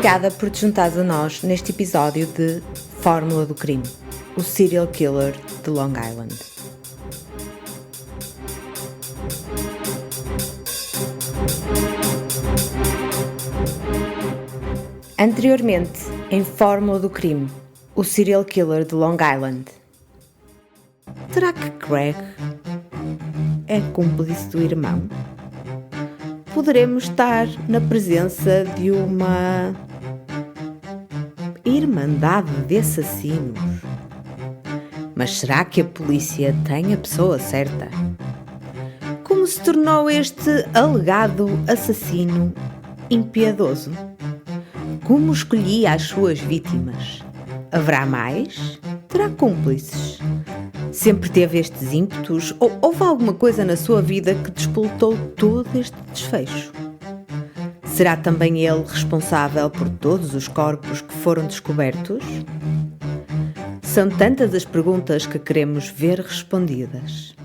Obrigada por te juntares a nós neste episódio de Fórmula do Crime, o serial killer de Long Island. Anteriormente, em Fórmula do Crime, o serial killer de Long Island. Será que Craig é cúmplice do irmão? Poderemos estar na presença de uma irmandade de assassinos. Mas será que a polícia tem a pessoa certa? Como se tornou este alegado assassino impiedoso? Como escolhia as suas vítimas? Haverá mais? Terá cúmplices? Sempre teve estes ímpetos ou houve alguma coisa na sua vida que despoltou todo este desfecho? Será também ele responsável por todos os corpos que foram descobertos? São tantas as perguntas que queremos ver respondidas.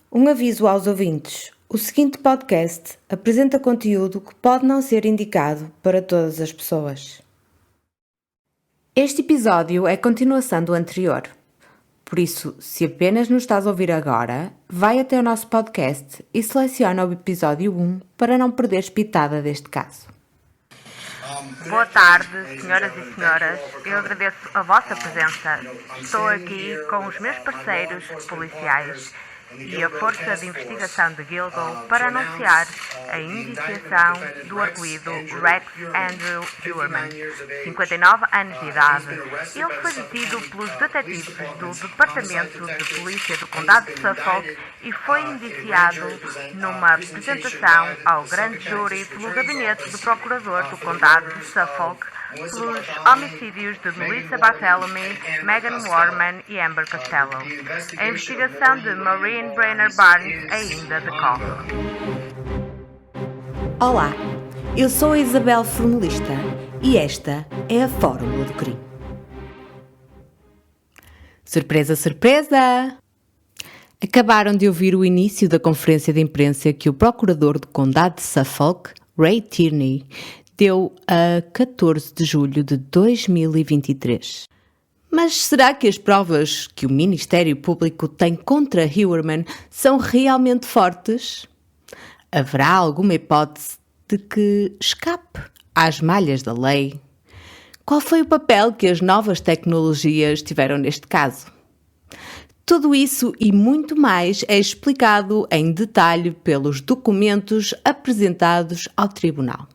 Um aviso aos ouvintes. O seguinte podcast apresenta conteúdo que pode não ser indicado para todas as pessoas. Este episódio é continuação do anterior. Por isso, se apenas nos estás a ouvir agora, vai até o nosso podcast e seleciona o episódio 1 para não perderes pitada deste caso. Boa tarde, senhoras e senhores. Eu agradeço a vossa presença. Estou aqui com os meus parceiros policiais e a Força de Investigação de Guildhall para anunciar a iniciação do arguido Rex Andrew Heuermann, 59 anos de idade. Ele foi detido pelos detetives do Departamento de Polícia do Condado de Suffolk e foi indiciado numa apresentação ao grande júri pelo Gabinete do Procurador do Condado de Suffolk pelos homicídios de Melissa Barthélemy, Megan Warman e Amber Costello. A investigação de Maureen Brenner Barnes ainda decorre. Olá, eu sou a Isabel Formalista e esta é a Fórmula do Crime. Surpresa, surpresa! Acabaram de ouvir o início da conferência de imprensa que o Procurador do Condado de Suffolk, Ray Tierney, deu a 14 de julho de 2023. Mas será que as provas que o Ministério Público tem contra Heuermann são realmente fortes? Haverá alguma hipótese de que escape às malhas da lei? Qual foi o papel que as novas tecnologias tiveram neste caso? Tudo isso e muito mais é explicado em detalhe pelos documentos apresentados ao Tribunal.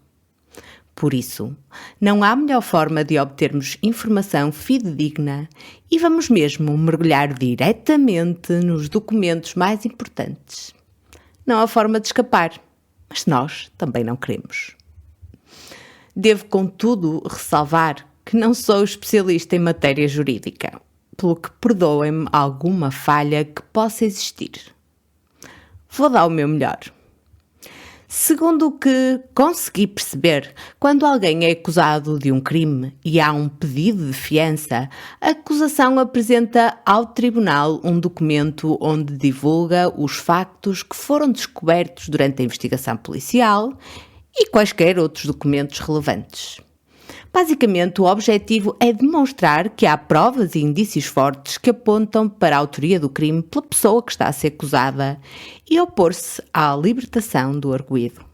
Por isso, não há melhor forma de obtermos informação fidedigna e vamos mesmo mergulhar diretamente nos documentos mais importantes. Não há forma de escapar, mas nós também não queremos. Devo, contudo, ressalvar que não sou especialista em matéria jurídica, pelo que perdoem-me alguma falha que possa existir. Vou dar o meu melhor. Segundo o que consegui perceber, quando alguém é acusado de um crime e há um pedido de fiança, a acusação apresenta ao tribunal um documento onde divulga os factos que foram descobertos durante a investigação policial e quaisquer outros documentos relevantes. Basicamente, o objetivo é demonstrar que há provas e indícios fortes que apontam para a autoria do crime pela pessoa que está a ser acusada e opor-se à libertação do arguido.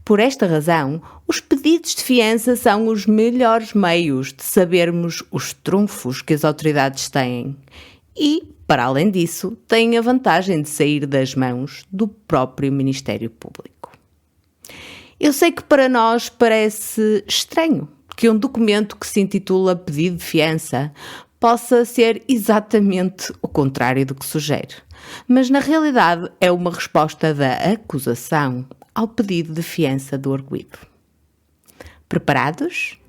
Por esta razão, os pedidos de fiança são os melhores meios de sabermos os trunfos que as autoridades têm e, para além disso, têm a vantagem de sair das mãos do próprio Ministério Público. Eu sei que para nós parece estranho que um documento que se intitula pedido de fiança possa ser exatamente o contrário do que sugere, mas na realidade é uma resposta da acusação ao pedido de fiança do arguido. Preparados?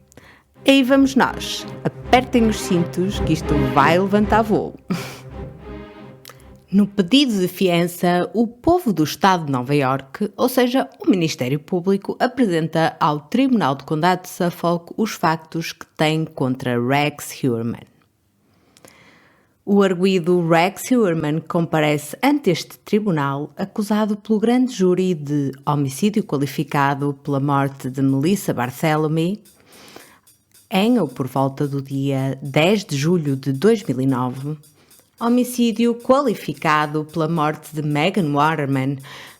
Aí vamos nós. Apertem os cintos que isto vai levantar voo. No pedido de fiança, o povo do Estado de Nova Iorque, ou seja, o Ministério Público, apresenta ao Tribunal do Condado de Suffolk os factos que tem contra Rex Heuermann. O arguido Rex Heuermann comparece ante este tribunal acusado pelo grande júri de homicídio qualificado pela morte de Melissa Barthélemy em ou por volta do dia 10 de julho de 2009, homicídio qualificado pela morte de Megan Waterman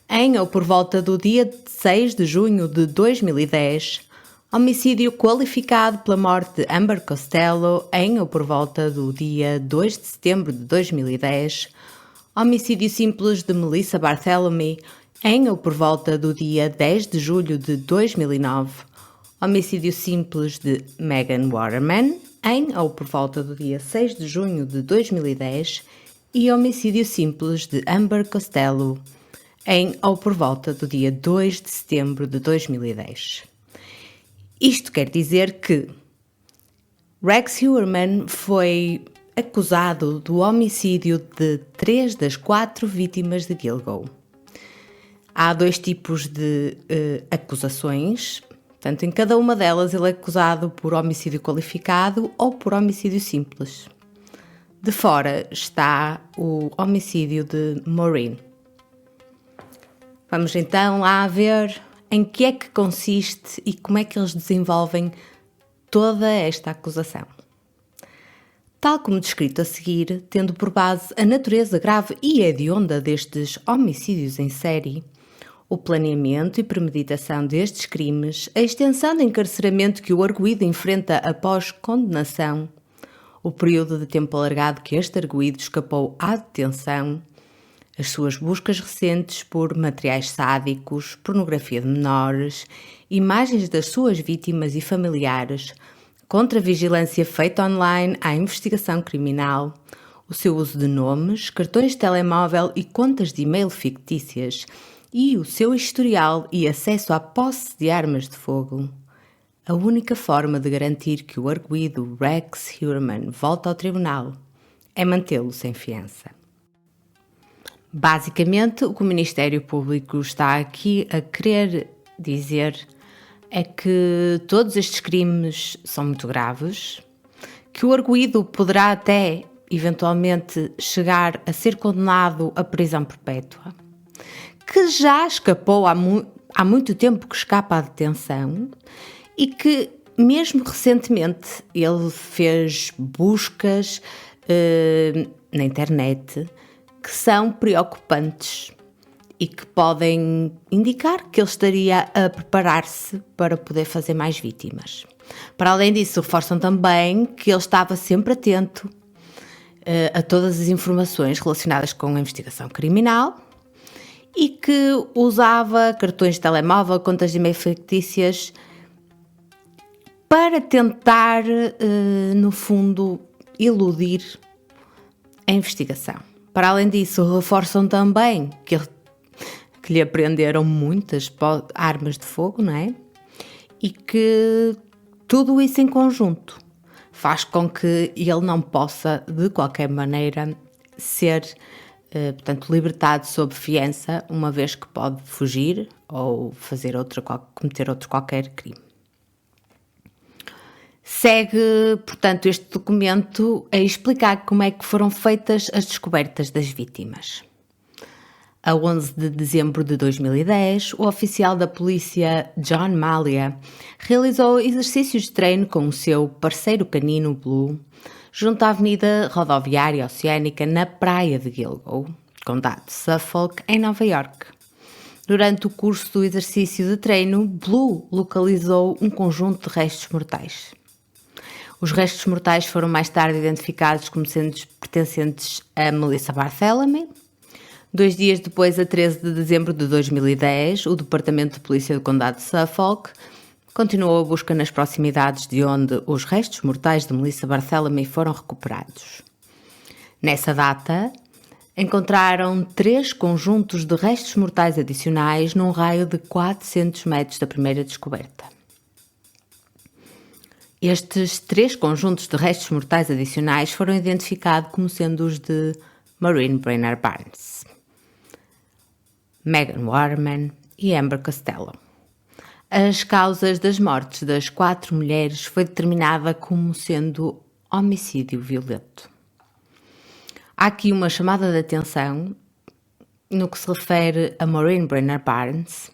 em ou por volta do dia 6 de junho de 2010, homicídio qualificado pela morte de Amber Costello em ou por volta do dia 2 de setembro de 2010, homicídio simples de Melissa Barthélemy em ou por volta do dia 10 de julho de 2009, homicídio simples de Megan Waterman em ou por volta do dia 6 de junho de 2010 e homicídio simples de Amber Costello em ou por volta do dia 2 de setembro de 2010. Isto quer dizer que Rex Heuermann foi acusado do homicídio de 3 das 4 vítimas de Gilgo. Há 2 tipos de acusações, portanto, em cada uma delas ele é acusado por homicídio qualificado ou por homicídio simples. De fora está o homicídio de Maureen. Vamos então lá ver em que é que consiste e como é que eles desenvolvem toda esta acusação. Tal como descrito a seguir, tendo por base a natureza grave e hedionda destes homicídios em série, o planeamento e premeditação destes crimes, a extensão de encarceramento que o arguido enfrenta após condenação, o período de tempo alargado que este arguido escapou à detenção, as suas buscas recentes por materiais sádicos, pornografia de menores, imagens das suas vítimas e familiares, contra-vigilância feita online à investigação criminal, o seu uso de nomes, cartões de telemóvel e contas de e-mail fictícias e o seu historial e acesso à posse de armas de fogo. A única forma de garantir que o arguido Rex Heuermann volta ao tribunal é mantê-lo sem fiança. Basicamente, o que o Ministério Público está aqui a querer dizer é que todos estes crimes são muito graves, que o arguido poderá até, eventualmente, chegar a ser condenado à prisão perpétua, que já escapou há muito tempo que escapa à detenção e que, mesmo recentemente, ele fez buscas na internet que são preocupantes e que podem indicar que ele estaria a preparar-se para poder fazer mais vítimas. Para além disso, reforçam também que ele estava sempre atento a todas as informações relacionadas com a investigação criminal e que usava cartões de telemóvel, contas de e-mail fictícias para tentar, no fundo, eludir a investigação. Para além disso, reforçam também que lhe apreenderam muitas armas de fogo, não é? E que tudo isso em conjunto faz com que ele não possa, de qualquer maneira, ser, portanto, libertado sob fiança, uma vez que pode fugir ou cometer outro qualquer crime. Segue, portanto, este documento a explicar como é que foram feitas as descobertas das vítimas. A 11 de dezembro de 2010, o oficial da polícia John Malia realizou exercícios de treino com o seu parceiro canino Blue junto à Avenida Rodoviária Oceânica na praia de Gilgo, condado de Suffolk, em Nova York. Durante o curso do exercício de treino, Blue localizou um conjunto de restos mortais. Os restos mortais foram mais tarde identificados como sendo pertencentes a Melissa Barthélemy. 2 dias depois, a 13 de dezembro de 2010, o Departamento de Polícia do Condado de Suffolk continuou a busca nas proximidades de onde os restos mortais de Melissa Barthélemy foram recuperados. Nessa data, encontraram 3 conjuntos de restos mortais adicionais num raio de 400 metros da primeira descoberta. Estes 3 conjuntos de restos mortais adicionais foram identificados como sendo os de Maureen Brainerd Barnes, Megan Waterman e Amber Costello. As causas das mortes das 4 mulheres foi determinada como sendo homicídio violento. Há aqui uma chamada de atenção no que se refere a Maureen Brenner Barnes,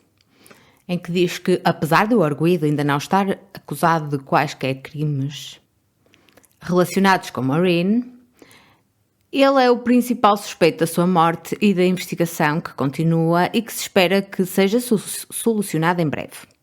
em que diz que, apesar do arguido ainda não estar acusado de quaisquer crimes relacionados com Maureen, ele é o principal suspeito da sua morte e da investigação que continua e que se espera que seja solucionada em breve.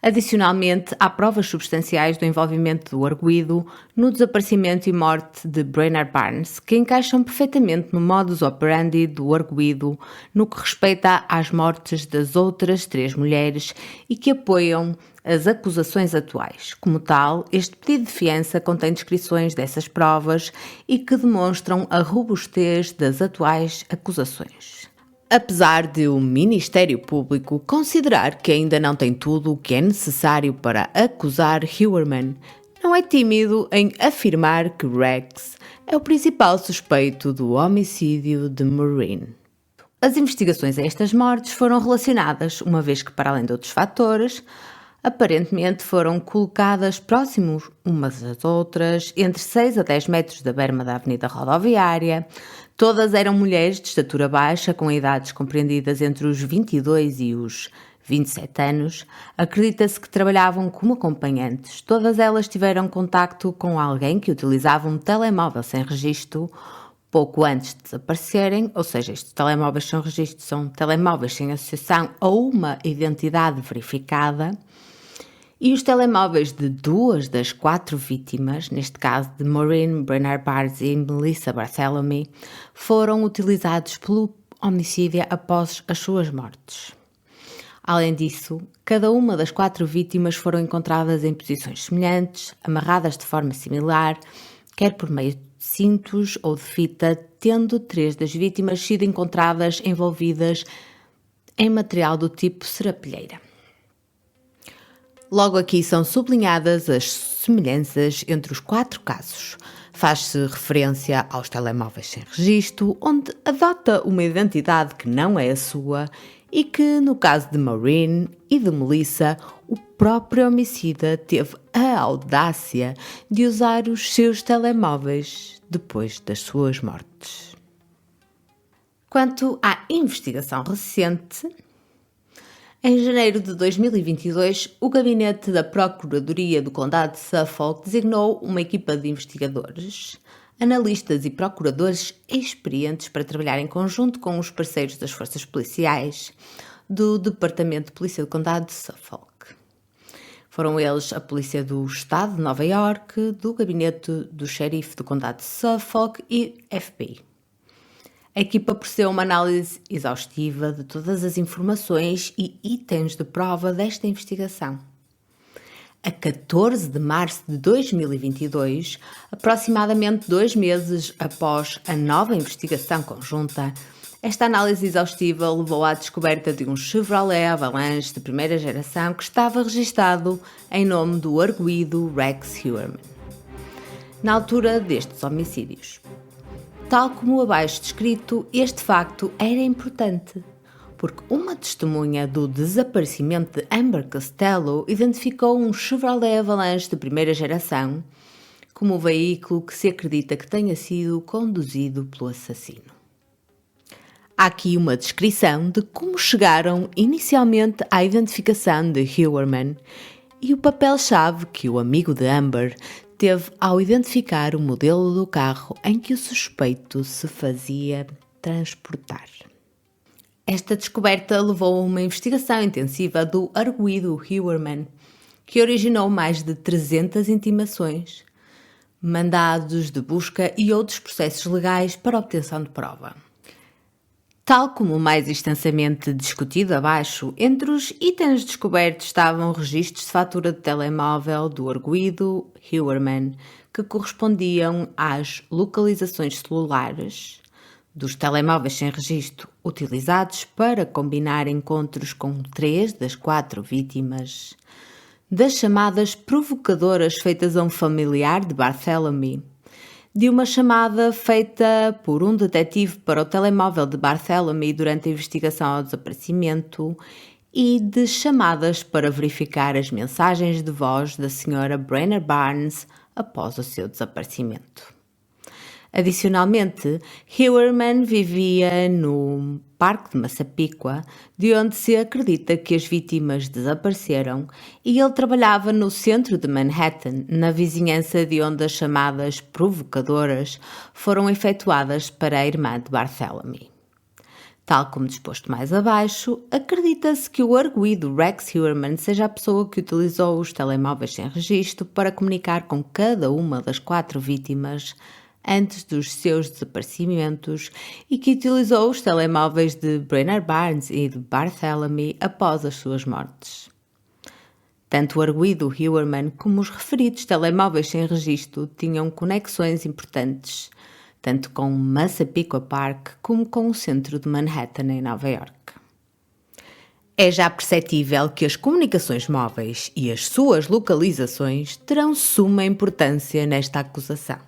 Adicionalmente, há provas substanciais do envolvimento do arguido no desaparecimento e morte de Brenner Barnes, que encaixam perfeitamente no modus operandi do arguido no que respeita às mortes das outras 3 mulheres e que apoiam as acusações atuais. Como tal, este pedido de fiança contém descrições dessas provas e que demonstram a robustez das atuais acusações. Apesar de o Ministério Público considerar que ainda não tem tudo o que é necessário para acusar Heuermann, não é tímido em afirmar que Rex é o principal suspeito do homicídio de Maureen. As investigações a estas mortes foram relacionadas, uma vez que, para além de outros fatores, aparentemente foram colocadas próximos umas às outras, entre 6 a 10 metros da berma da avenida rodoviária. Todas eram mulheres de estatura baixa, com idades compreendidas entre os 22 e os 27 anos. Acredita-se que trabalhavam como acompanhantes. Todas elas tiveram contacto com alguém que utilizava um telemóvel sem registro pouco antes de desaparecerem, ou seja, estes telemóveis sem registro são telemóveis sem associação a uma identidade verificada. E os telemóveis de 2 das 4 vítimas, neste caso de Maureen Brenner Barnes e Melissa Barthélemy, foram utilizados pelo homicídio após as suas mortes. Além disso, cada uma das 4 vítimas foram encontradas em posições semelhantes, amarradas de forma similar, quer por meio de cintos ou de fita, tendo 3 das vítimas sido encontradas envolvidas em material do tipo serapilheira. Logo aqui são sublinhadas as semelhanças entre os 4 casos. Faz-se referência aos telemóveis sem registro, onde adota uma identidade que não é a sua e que, no caso de Maureen e de Melissa, o próprio homicida teve a audácia de usar os seus telemóveis depois das suas mortes. Quanto à investigação recente, em janeiro de 2022, o gabinete da Procuradoria do Condado de Suffolk designou uma equipa de investigadores, analistas e procuradores experientes para trabalhar em conjunto com os parceiros das forças policiais do Departamento de Polícia do Condado de Suffolk. Foram eles a Polícia do Estado de Nova Iorque, do Gabinete do Xerife do Condado de Suffolk e FBI. A equipa procedeu a uma análise exaustiva de todas as informações e itens de prova desta investigação. A 14 de março de 2022, aproximadamente 2 meses após a nova investigação conjunta, esta análise exaustiva levou à descoberta de um Chevrolet Avalanche de primeira geração que estava registado em nome do arguido Rex Heuermann, na altura destes homicídios. Tal como abaixo descrito, este facto era importante, porque uma testemunha do desaparecimento de Amber Costello identificou um Chevrolet Avalanche de primeira geração como o veículo que se acredita que tenha sido conduzido pelo assassino. Há aqui uma descrição de como chegaram inicialmente à identificação de Heuermann e o papel-chave que o amigo de Amber teve ao identificar o modelo do carro em que o suspeito se fazia transportar. Esta descoberta levou a uma investigação intensiva do arguido Heuermann, que originou mais de 300 intimações, mandados de busca e outros processos legais para obtenção de prova. Tal como mais extensamente discutido abaixo, entre os itens descobertos estavam registros de fatura de telemóvel do arguido Heuermann, que correspondiam às localizações celulares dos telemóveis sem registro utilizados para combinar encontros com 3 das 4 vítimas, das chamadas provocadoras feitas a um familiar de Barthélemy, de uma chamada feita por um detetive para o telemóvel de Barthélemy durante a investigação ao desaparecimento e de chamadas para verificar as mensagens de voz da Sra. Brenner Barnes após o seu desaparecimento. Adicionalmente, Hillerman vivia no Parque de Massapequa, de onde se acredita que as vítimas desapareceram, e ele trabalhava no centro de Manhattan, na vizinhança de onde as chamadas provocadoras foram efetuadas para a irmã de Barthélemy. Tal como disposto mais abaixo, acredita-se que o arguido Rex Heuermann seja a pessoa que utilizou os telemóveis sem registro para comunicar com cada uma das 4 vítimas antes dos seus desaparecimentos e que utilizou os telemóveis de Brainard Barnes e de Barthélemy após as suas mortes. Tanto o arguido Heuermann como os referidos telemóveis sem registro tinham conexões importantes, tanto com Massapequa Park como com o centro de Manhattan, em Nova York. É já perceptível que as comunicações móveis e as suas localizações terão suma importância nesta acusação.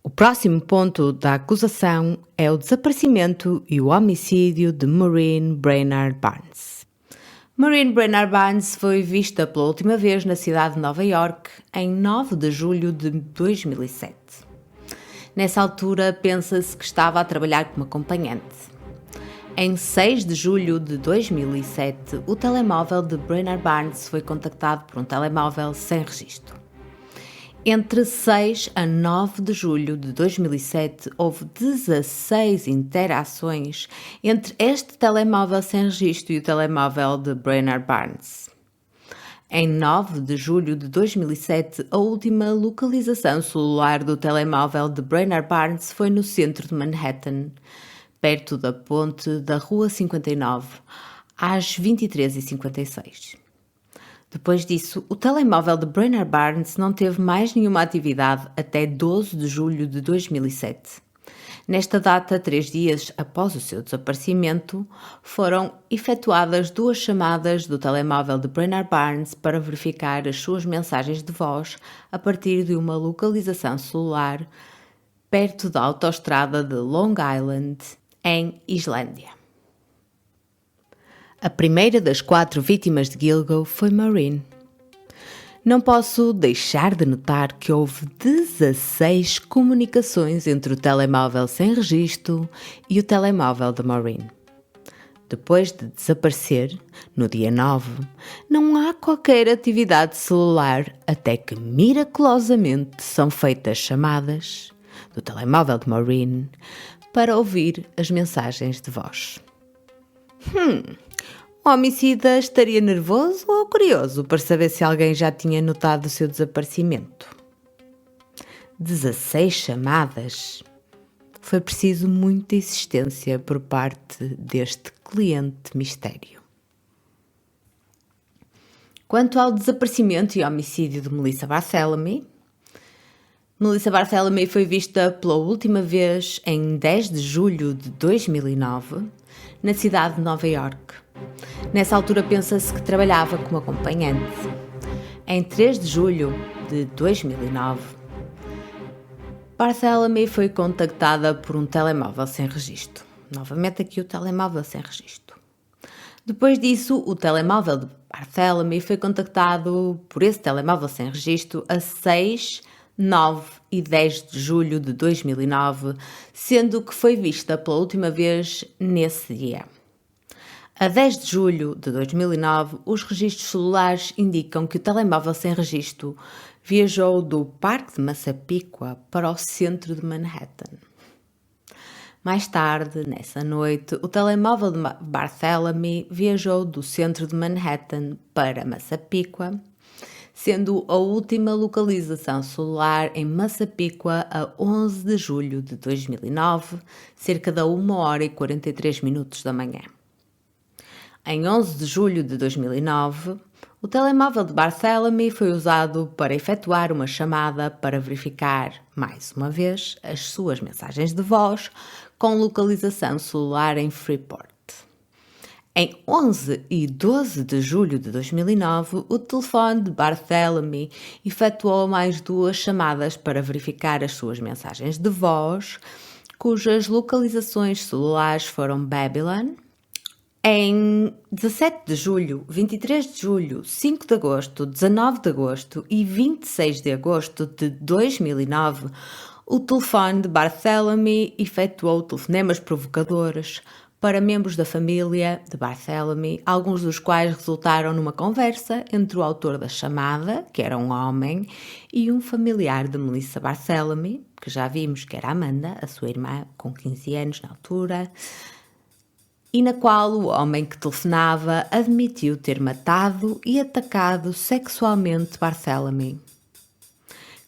O próximo ponto da acusação é o desaparecimento e o homicídio de Maureen Brainard Barnes. Maureen Brainard Barnes foi vista pela última vez na cidade de Nova York em 9 de julho de 2007. Nessa altura, pensa-se que estava a trabalhar como acompanhante. Em 6 de julho de 2007, o telemóvel de Brainard Barnes foi contactado por um telemóvel sem registro. Entre 6 a 9 de julho de 2007, houve 16 interações entre este telemóvel sem registro e o telemóvel de Brainard Barnes. Em 9 de julho de 2007, a última localização celular do telemóvel de Brainard Barnes foi no centro de Manhattan, perto da ponte da Rua 59, às 23h56. Depois disso, o telemóvel de Brainard Barnes não teve mais nenhuma atividade até 12 de julho de 2007. Nesta data, 3 dias após o seu desaparecimento, foram efetuadas 2 chamadas do telemóvel de Brainard Barnes para verificar as suas mensagens de voz a partir de uma localização celular perto da autoestrada de Long Island, em Islândia. A primeira das 4 vítimas de Gilgo foi Maureen. Não posso deixar de notar que houve 16 comunicações entre o telemóvel sem registro e o telemóvel de Maureen. Depois de desaparecer, no dia 9, não há qualquer atividade celular até que miraculosamente são feitas chamadas do telemóvel de Maureen para ouvir as mensagens de voz. O homicida estaria nervoso ou curioso para saber se alguém já tinha notado o seu desaparecimento? 16 chamadas. Foi preciso muita insistência por parte deste cliente mistério. Quanto ao desaparecimento e homicídio de Melissa Barthélemy, Melissa Barthélemy foi vista pela última vez em 10 de julho de 2009, na cidade de Nova York. Nessa altura pensa-se que trabalhava como acompanhante. Em 3 de julho de 2009, Barthélemy foi contactada por um telemóvel sem registro. Novamente aqui o telemóvel sem registro. Depois disso, o telemóvel de Barthélemy foi contactado por esse telemóvel sem registro a 6, 9 e 10 de julho de 2009, sendo que foi vista pela última vez nesse dia. A 10 de julho de 2009, os registros celulares indicam que o telemóvel sem registro viajou do Parque de Massapequa para o centro de Manhattan. Mais tarde, nessa noite, o telemóvel de Barthélemy viajou do centro de Manhattan para Massapequa, sendo a última localização celular em Massapequa a 11 de julho de 2009, cerca da 1h43 da manhã. Em 11 de julho de 2009, o telemóvel de Barthélemy foi usado para efetuar uma chamada para verificar, mais uma vez, as suas mensagens de voz com localização celular em Freeport. Em 11 e 12 de julho de 2009, o telefone de Barthélemy efetuou mais 2 chamadas para verificar as suas mensagens de voz, cujas localizações celulares foram Babylon. Em 17 de julho, 23 de julho, 5 de agosto, 19 de agosto e 26 de agosto de 2009, O telefone de Barthélemy efetuou telefonemas provocadores para membros da família de Barthélemy, alguns dos quais resultaram numa conversa entre o autor da chamada, que era um homem, e um familiar de Melissa Barthélemy, que já vimos que era Amanda, a sua irmã, com 15 anos na altura, e na qual o homem que telefonava admitiu ter matado e atacado sexualmente Barthélemy.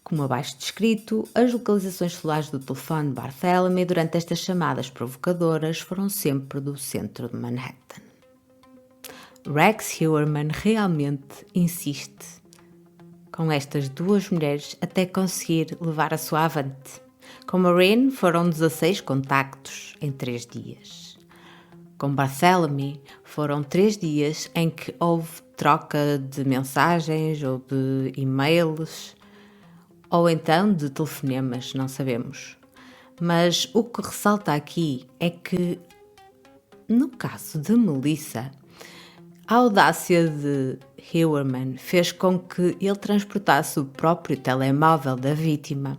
Como abaixo descrito, as localizações celulares do telefone de Barthélemy durante estas chamadas provocadoras foram sempre do centro de Manhattan. Rex Heuermann realmente insiste com estas duas mulheres até conseguir levar a sua avante. Com Maureen foram 16 contactos em 3 dias. Com Barthélemy foram 3 dias em que houve troca de mensagens ou de e-mails, ou então de telefonemas, não sabemos. Mas o que ressalta aqui é que, no caso de Melissa, a audácia de Heuermann fez com que ele transportasse o próprio telemóvel da vítima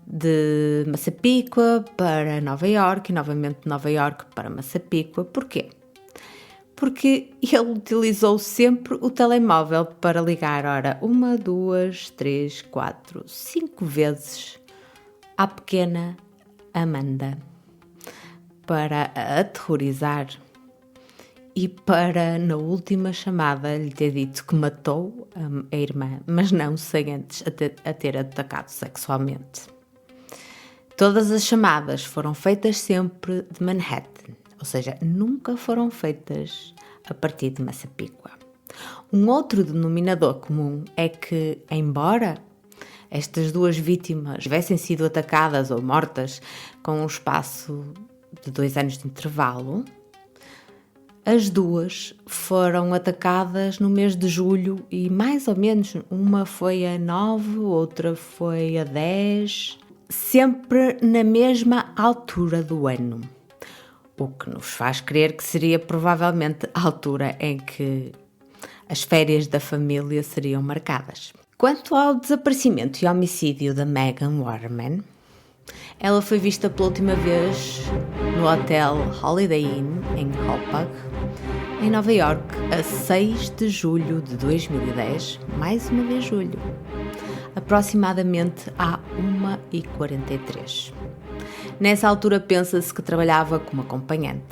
de Massapequa para Nova Iorque e novamente de Nova Iorque para Massapequa. Porquê? Porque ele utilizou sempre o telemóvel para ligar, 1, 2, 3, 4, 5 vezes à pequena Amanda para a aterrorizar e para, na última chamada, lhe ter dito que matou a irmã, mas não sem antes a ter atacado sexualmente. Todas as chamadas foram feitas sempre de Manhattan, ou seja, nunca foram feitas a partir de Massapequa. Um outro denominador comum é que, embora estas duas vítimas tivessem sido atacadas ou mortas com um espaço de 2 anos de intervalo, as duas foram atacadas no mês de julho e mais ou menos uma foi a 9, outra foi a 10, sempre na mesma altura do ano. O que nos faz crer que seria provavelmente a altura em que as férias da família seriam marcadas. Quanto ao desaparecimento e homicídio da Megan Waterman, ela foi vista pela última vez no hotel Holiday Inn em Hopag, em Nova Iorque, a 6 de julho de 2010, mais uma vez julho, aproximadamente à 1h43. Nessa altura pensa-se que trabalhava como acompanhante.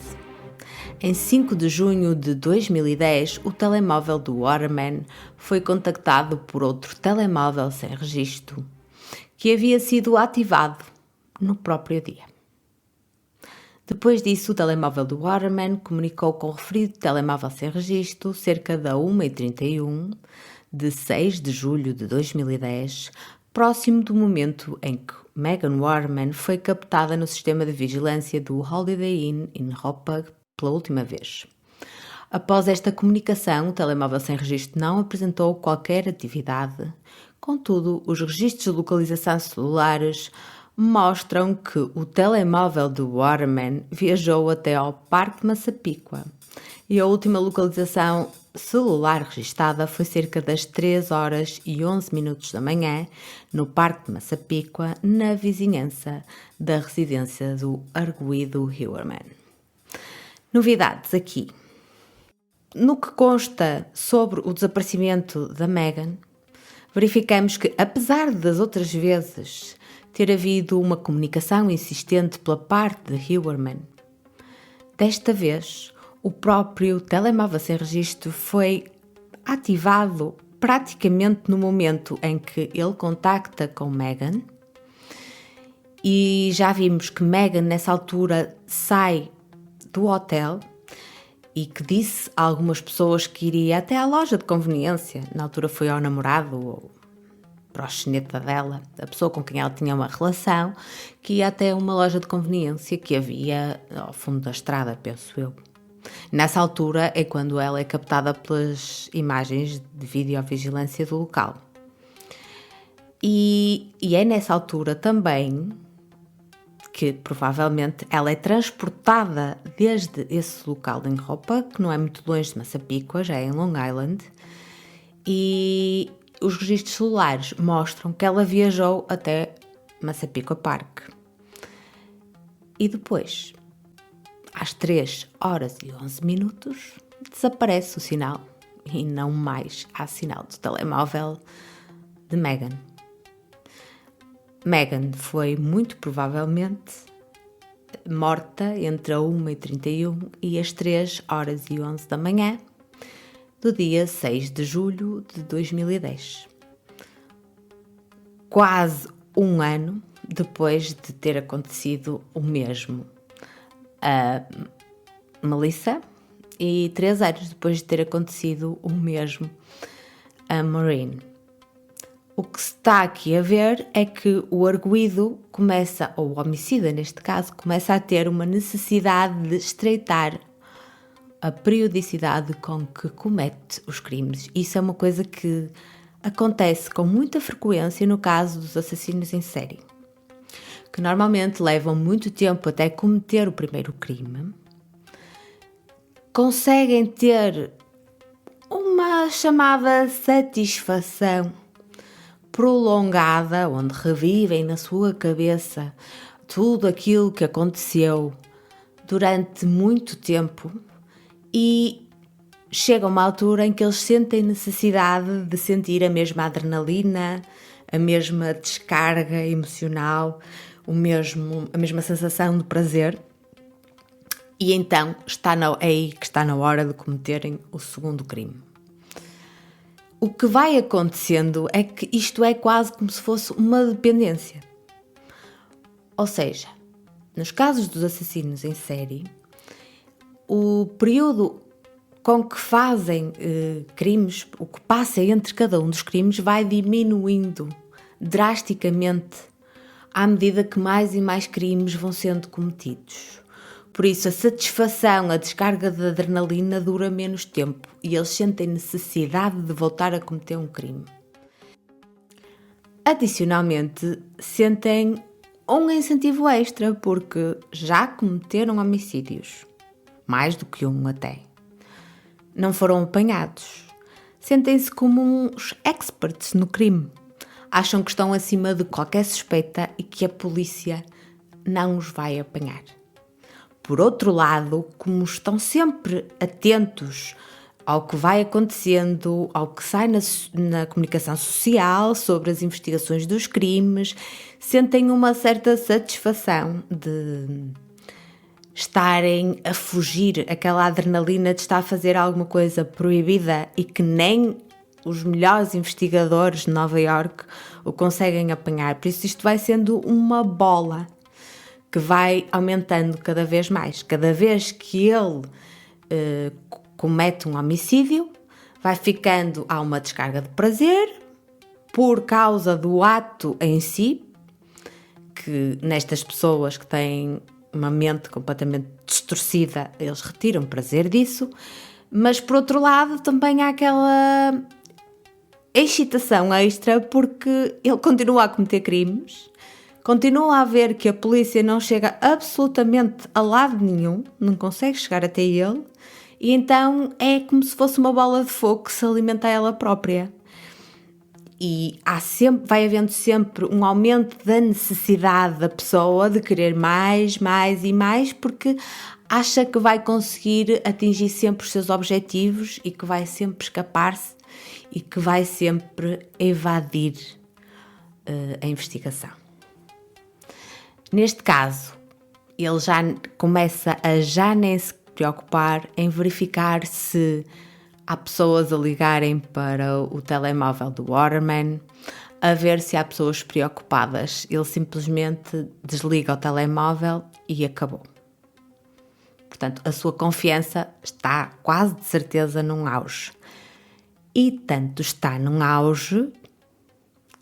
Em 5 de junho de 2010, o telemóvel do Waterman foi contactado por outro telemóvel sem registro, que havia sido ativado no próprio dia. Depois disso, o telemóvel do Waterman comunicou com o referido telemóvel sem registro cerca da 1h31 de 6 de julho de 2010, próximo do momento em que Megan Waterman foi captada no sistema de vigilância do Holiday Inn em Hopag pela última vez. Após esta comunicação, o telemóvel sem registro não apresentou qualquer atividade. Contudo, os registros de localização celulares mostram que o telemóvel do Waterman viajou até ao Parque de Massapequa e a última localização celular registada foi cerca das 3h11 da manhã no Parque de Massapequa, na vizinhança da residência do arguido Heuermann. Novidades aqui. No que consta sobre o desaparecimento da Megan, verificamos que, apesar das outras vezes ter havido uma comunicação insistente pela parte de Heuermann, desta vez o próprio telemóvel sem registro foi ativado praticamente no momento em que ele contacta com Megan, e já vimos que Megan nessa altura sai do hotel e que disse a algumas pessoas que iria até à loja de conveniência. Na altura foi ao namorado ou proxeneta dela, a pessoa com quem ela tinha uma relação, que ia até uma loja de conveniência que havia ao fundo da estrada, penso eu. Nessa altura é quando ela é captada pelas imagens de videovigilância do local. E é nessa altura também que provavelmente ela é transportada desde esse local em Hopag, que não é muito longe de Massapequa, já é em Long Island, e os registros celulares mostram que ela viajou até Massapequa Park. E depois, às 3h11, desaparece o sinal e não mais há sinal do telemóvel de Meghan. Meghan foi muito provavelmente morta entre a 1h31 e as 3h11 da manhã do dia 6 de julho de 2010. Quase um ano depois de ter acontecido o mesmo a Melissa e 3 anos depois de ter acontecido o mesmo a Maureen. O que se está aqui a ver é que o arguido começa, ou o homicida neste caso, começa a ter uma necessidade de estreitar a periodicidade com que comete os crimes. Isso é uma coisa que acontece com muita frequência no caso dos assassinos em série, que normalmente levam muito tempo até cometer o primeiro crime, conseguem ter uma chamada satisfação prolongada, onde revivem na sua cabeça tudo aquilo que aconteceu durante muito tempo e chega uma altura em que eles sentem necessidade de sentir a mesma adrenalina, a mesma descarga emocional, a mesma sensação de prazer, e então é aí que está na hora de cometerem o segundo crime. O que vai acontecendo é que isto é quase como se fosse uma dependência. Ou seja, nos casos dos assassinos em série, o período com que fazem crimes, o que passa entre cada um dos crimes, vai diminuindo drasticamente à medida que mais e mais crimes vão sendo cometidos. Por isso, a satisfação, a descarga de adrenalina dura menos tempo e eles sentem necessidade de voltar a cometer um crime. Adicionalmente, sentem um incentivo extra porque já cometeram homicídios, mais do que um até. Não foram apanhados. Sentem-se como uns experts no crime. Acham que estão acima de qualquer suspeita e que a polícia não os vai apanhar. Por outro lado, como estão sempre atentos ao que vai acontecendo, ao que sai na comunicação social sobre as investigações dos crimes, sentem uma certa satisfação de estarem a fugir, aquela adrenalina de estar a fazer alguma coisa proibida e que nem os melhores investigadores de Nova Iorque o conseguem apanhar. Por isso isto vai sendo uma bola que vai aumentando cada vez mais. Cada vez que ele comete um homicídio, vai ficando a uma descarga de prazer por causa do ato em si, que nestas pessoas que têm uma mente completamente distorcida, eles retiram prazer disso, mas por outro lado também há aquela excitação extra porque ele continua a cometer crimes, continua a ver que a polícia não chega absolutamente a lado nenhum, não consegue chegar até ele, e então é como se fosse uma bola de fogo que se alimenta a ela própria. E vai havendo sempre um aumento da necessidade da pessoa de querer mais e mais, porque acha que vai conseguir atingir sempre os seus objetivos e que vai sempre escapar-se e que vai sempre evadir a investigação. Neste caso, ele já começa a já nem se preocupar em verificar se há pessoas a ligarem para o telemóvel do Waterman, a ver se há pessoas preocupadas. Ele simplesmente desliga o telemóvel e acabou. Portanto, a sua confiança está quase de certeza num auge. E tanto está num auge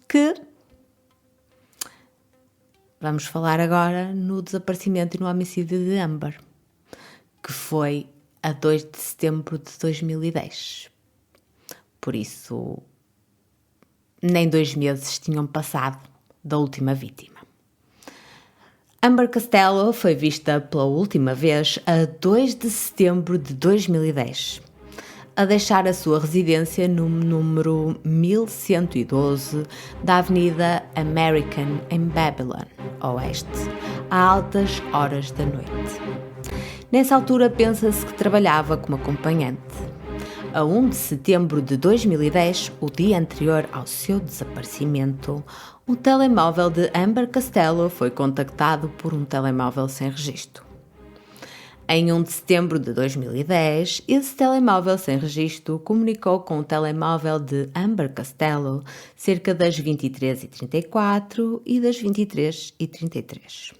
que vamos falar agora no desaparecimento e no homicídio de Amber, que foi a 2 de setembro de 2010. Por isso, nem 2 meses tinham passado da última vítima. Amber Costello foi vista pela última vez a 2 de setembro de 2010. a deixar a sua residência no número 1112 da Avenida American em Babylon, Oeste, a altas horas da noite. Nessa altura pensa-se que trabalhava como acompanhante. A 1 de setembro de 2010, o dia anterior ao seu desaparecimento, o telemóvel de Amber Costello foi contactado por um telemóvel sem registro. Em 1 de setembro de 2010, esse telemóvel sem registro comunicou com o telemóvel de Amber Costello cerca das 23h34 e das 23h33.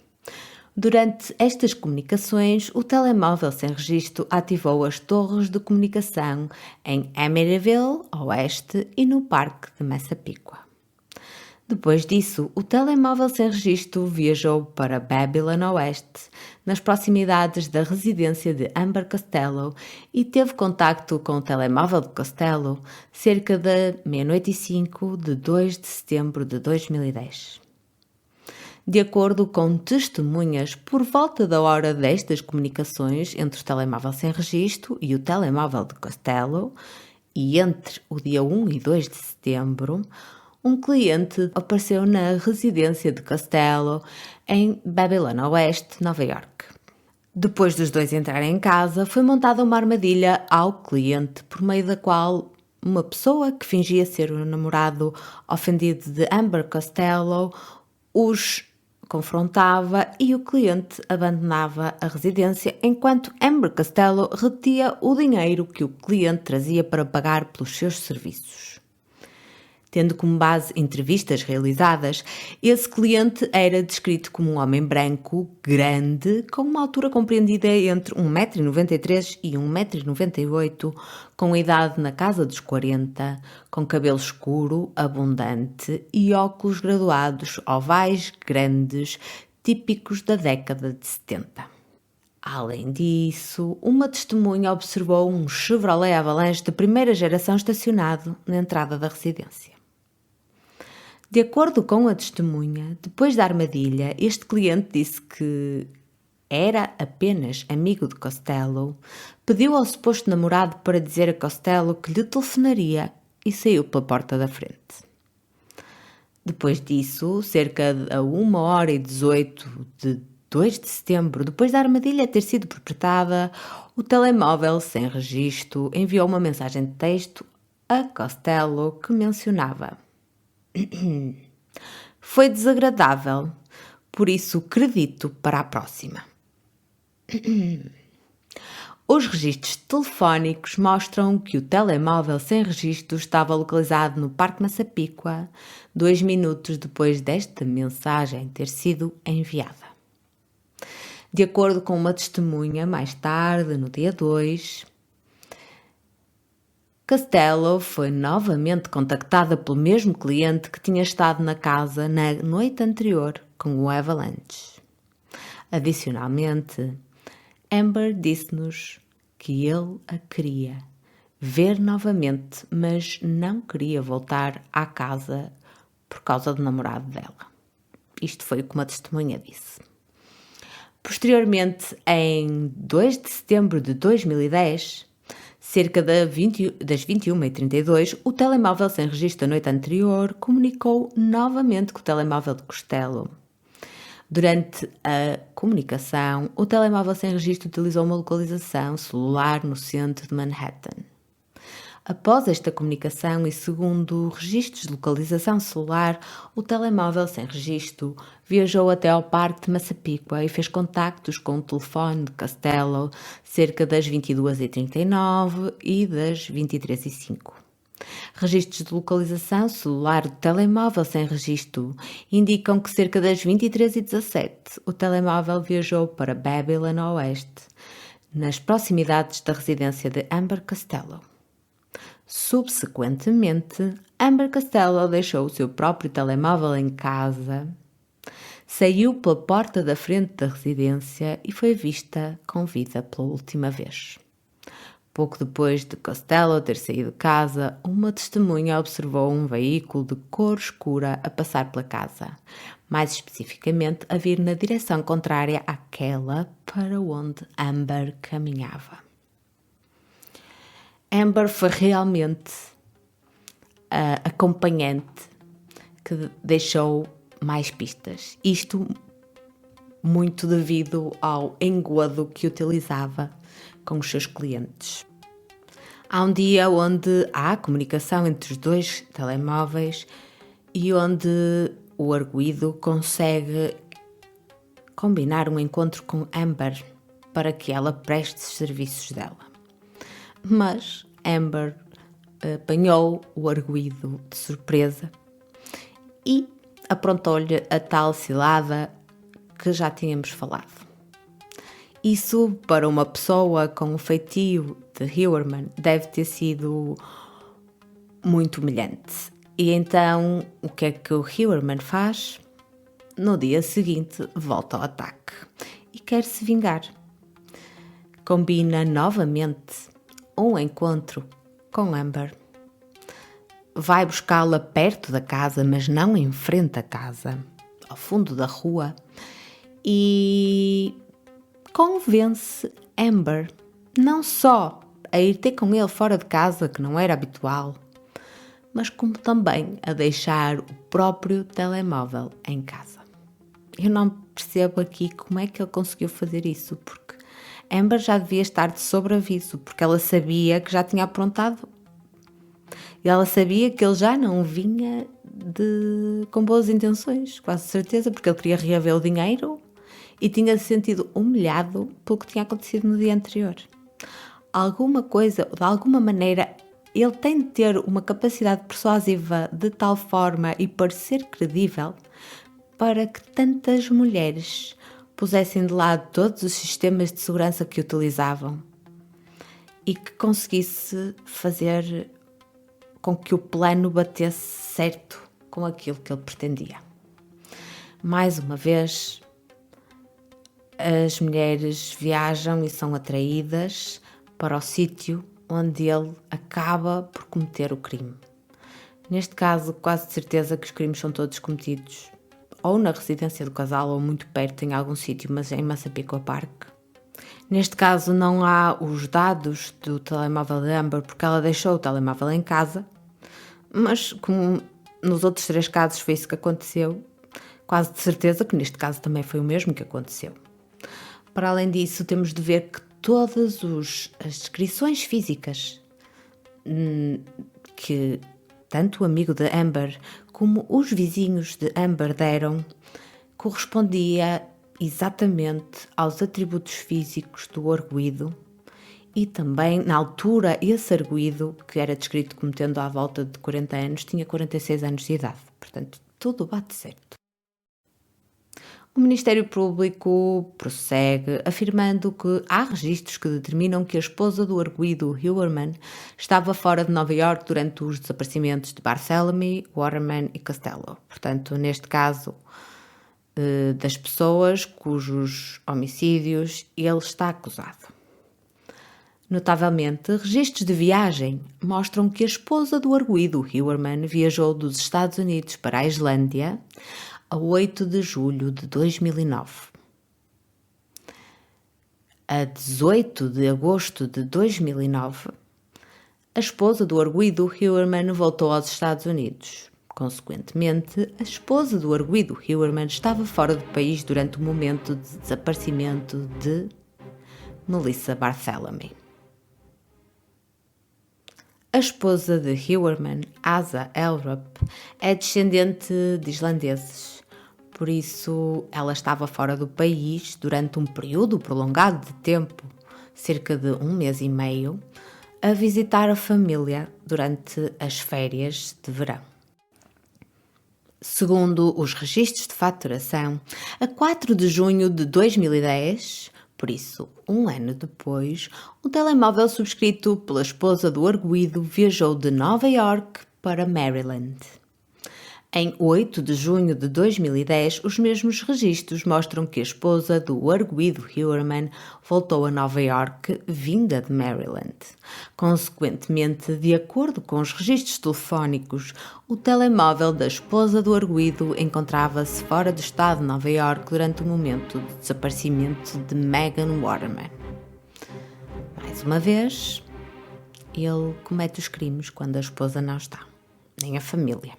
Durante estas comunicações, o telemóvel sem registro ativou as torres de comunicação em Amityville, Oeste, e no Parque de Massapequa. Depois disso, o telemóvel sem registro viajou para Babylon Oeste, nas proximidades da residência de Amber Costello, e teve contacto com o telemóvel de Costello cerca da 00:05 de 2 de setembro de 2010. De acordo com testemunhas, por volta da hora destas comunicações entre o telemóvel sem registro e o telemóvel de Costello, e entre o dia 1 e 2 de setembro, um cliente apareceu na residência de Costello em Babylon Oeste, Nova York. Depois dos dois entrarem em casa, foi montada uma armadilha ao cliente por meio da qual uma pessoa que fingia ser o namorado ofendido de Amber Costello os confrontava e o cliente abandonava a residência enquanto Amber Costello retia o dinheiro que o cliente trazia para pagar pelos seus serviços. Tendo como base entrevistas realizadas, esse cliente era descrito como um homem branco, grande, com uma altura compreendida entre 1,93 m e 1,98 m, com idade na casa dos 40, com cabelo escuro, abundante e óculos graduados ovais grandes, típicos da década de 70. Além disso, uma testemunha observou um Chevrolet Avalanche de primeira geração estacionado na entrada da residência. De acordo com a testemunha, depois da armadilha, este cliente disse que era apenas amigo de Costello, pediu ao suposto namorado para dizer a Costello que lhe telefonaria e saiu pela porta da frente. Depois disso, cerca de 1h18 de 2 de setembro, depois da armadilha ter sido perpetrada, o telemóvel sem registro enviou uma mensagem de texto a Costello que mencionava: "Foi desagradável, por isso acredito para a próxima." Os registros telefónicos mostram que o telemóvel sem registro estava localizado no Parque Massapequa 2 minutos depois desta mensagem ter sido enviada. De acordo com uma testemunha, mais tarde, no dia 2, Costello foi novamente contactada pelo mesmo cliente que tinha estado na casa na noite anterior com o Avalanche. Adicionalmente, Amber disse-nos que ele a queria ver novamente, mas não queria voltar à casa por causa do namorado dela. Isto foi o que uma testemunha disse. Posteriormente, em 2 de setembro de 2010, cerca das 21h32, o telemóvel sem registro da noite anterior comunicou novamente com o telemóvel de Costello. Durante a comunicação, o telemóvel sem registro utilizou uma localização celular no centro de Manhattan. Após esta comunicação e segundo registros de localização celular, o telemóvel sem registro viajou até ao Parque de Massapequa e fez contactos com o telefone de Costello cerca das 22h39 e das 23h05. Registros de localização celular do telemóvel sem registro indicam que cerca das 23h17 o telemóvel viajou para Babylon Oeste, nas proximidades da residência de Amber Costello. Subsequentemente, Amber Costello deixou o seu próprio telemóvel em casa, saiu pela porta da frente da residência e foi vista com vida pela última vez. Pouco depois de Costello ter saído de casa, uma testemunha observou um veículo de cor escura a passar pela casa, mais especificamente a vir na direção contrária àquela para onde Amber caminhava. Amber foi realmente a acompanhante que deixou mais pistas. Isto muito devido ao engodo que utilizava com os seus clientes. Há um dia onde há comunicação entre os dois telemóveis e onde o arguido consegue combinar um encontro com Amber para que ela preste os serviços dela. Mas Amber apanhou o arguido de surpresa e aprontou-lhe a tal cilada que já tínhamos falado. Isso, para uma pessoa com o feitio de Huerman, deve ter sido muito humilhante. E então, o que é que o Huerman faz? No dia seguinte, volta ao ataque e quer se vingar. Combina novamente um encontro com Amber. Vai buscá-la perto da casa, mas não em frente à casa, ao fundo da rua, e convence Amber não só a ir ter com ele fora de casa, que não era habitual, mas como também a deixar o próprio telemóvel em casa. Eu não percebo aqui como é que ele conseguiu fazer isso, porque Amber já devia estar de sobreaviso, porque ela sabia que já tinha aprontado. E ela sabia que ele já não vinha com boas intenções, quase certeza, porque ele queria reaver o dinheiro e tinha se sentido humilhado pelo que tinha acontecido no dia anterior. Alguma coisa, de alguma maneira, ele tem de ter uma capacidade persuasiva de tal forma e parecer credível para que tantas mulheres pusessem de lado todos os sistemas de segurança que utilizavam e que conseguisse fazer com que o plano batesse certo com aquilo que ele pretendia. Mais uma vez, as mulheres viajam e são atraídas para o sítio onde ele acaba por cometer o crime. Neste caso, quase de certeza que os crimes são todos cometidos ou na residência do casal ou muito perto em algum sítio, mas em Massapequa Park. Neste caso não há os dados do telemóvel de Amber porque ela deixou o telemóvel em casa, mas como nos outros 3 casos foi isso que aconteceu, quase de certeza que neste caso também foi o mesmo que aconteceu. Para além disso, temos de ver que todas as descrições físicas que tanto o amigo de Amber como os vizinhos de Amber deram correspondia exatamente aos atributos físicos do arguido e também, na altura, esse arguido, que era descrito como tendo à volta de 40 anos, tinha 46 anos de idade. Portanto, tudo bate certo. O Ministério Público prossegue afirmando que há registros que determinam que a esposa do arguido Huerman estava fora de Nova Iorque durante os desaparecimentos de Barthélemy, Waterman e Costello. Portanto, neste caso, das pessoas cujos homicídios ele está acusado. Notavelmente, registros de viagem mostram que a esposa do arguido Huerman viajou dos Estados Unidos para a Islândia a 8 de julho de 2009. A 18 de agosto de 2009, a esposa do arguido Huerman voltou aos Estados Unidos. Consequentemente, a esposa do arguido Huerman estava fora do país durante o momento de desaparecimento de Melissa Barthélemy. A esposa de Huerman, Asa Elrup, é descendente de islandeses. Por isso, ela estava fora do país durante um período prolongado de tempo, cerca de 1 mês e meio, a visitar a família durante as férias de verão. Segundo os registros de faturação, a 4 de junho de 2010, por isso, 1 ano depois, um telemóvel subscrito pela esposa do arguido viajou de Nova Iorque para Maryland. Em 8 de junho de 2010, os mesmos registros mostram que a esposa do arguido Huerman voltou a Nova Iorque, vinda de Maryland. Consequentemente, de acordo com os registros telefónicos, o telemóvel da esposa do arguido encontrava-se fora do estado de Nova Iorque durante o momento de desaparecimento de Megan Waterman. Mais uma vez, ele comete os crimes quando a esposa não está, nem a família.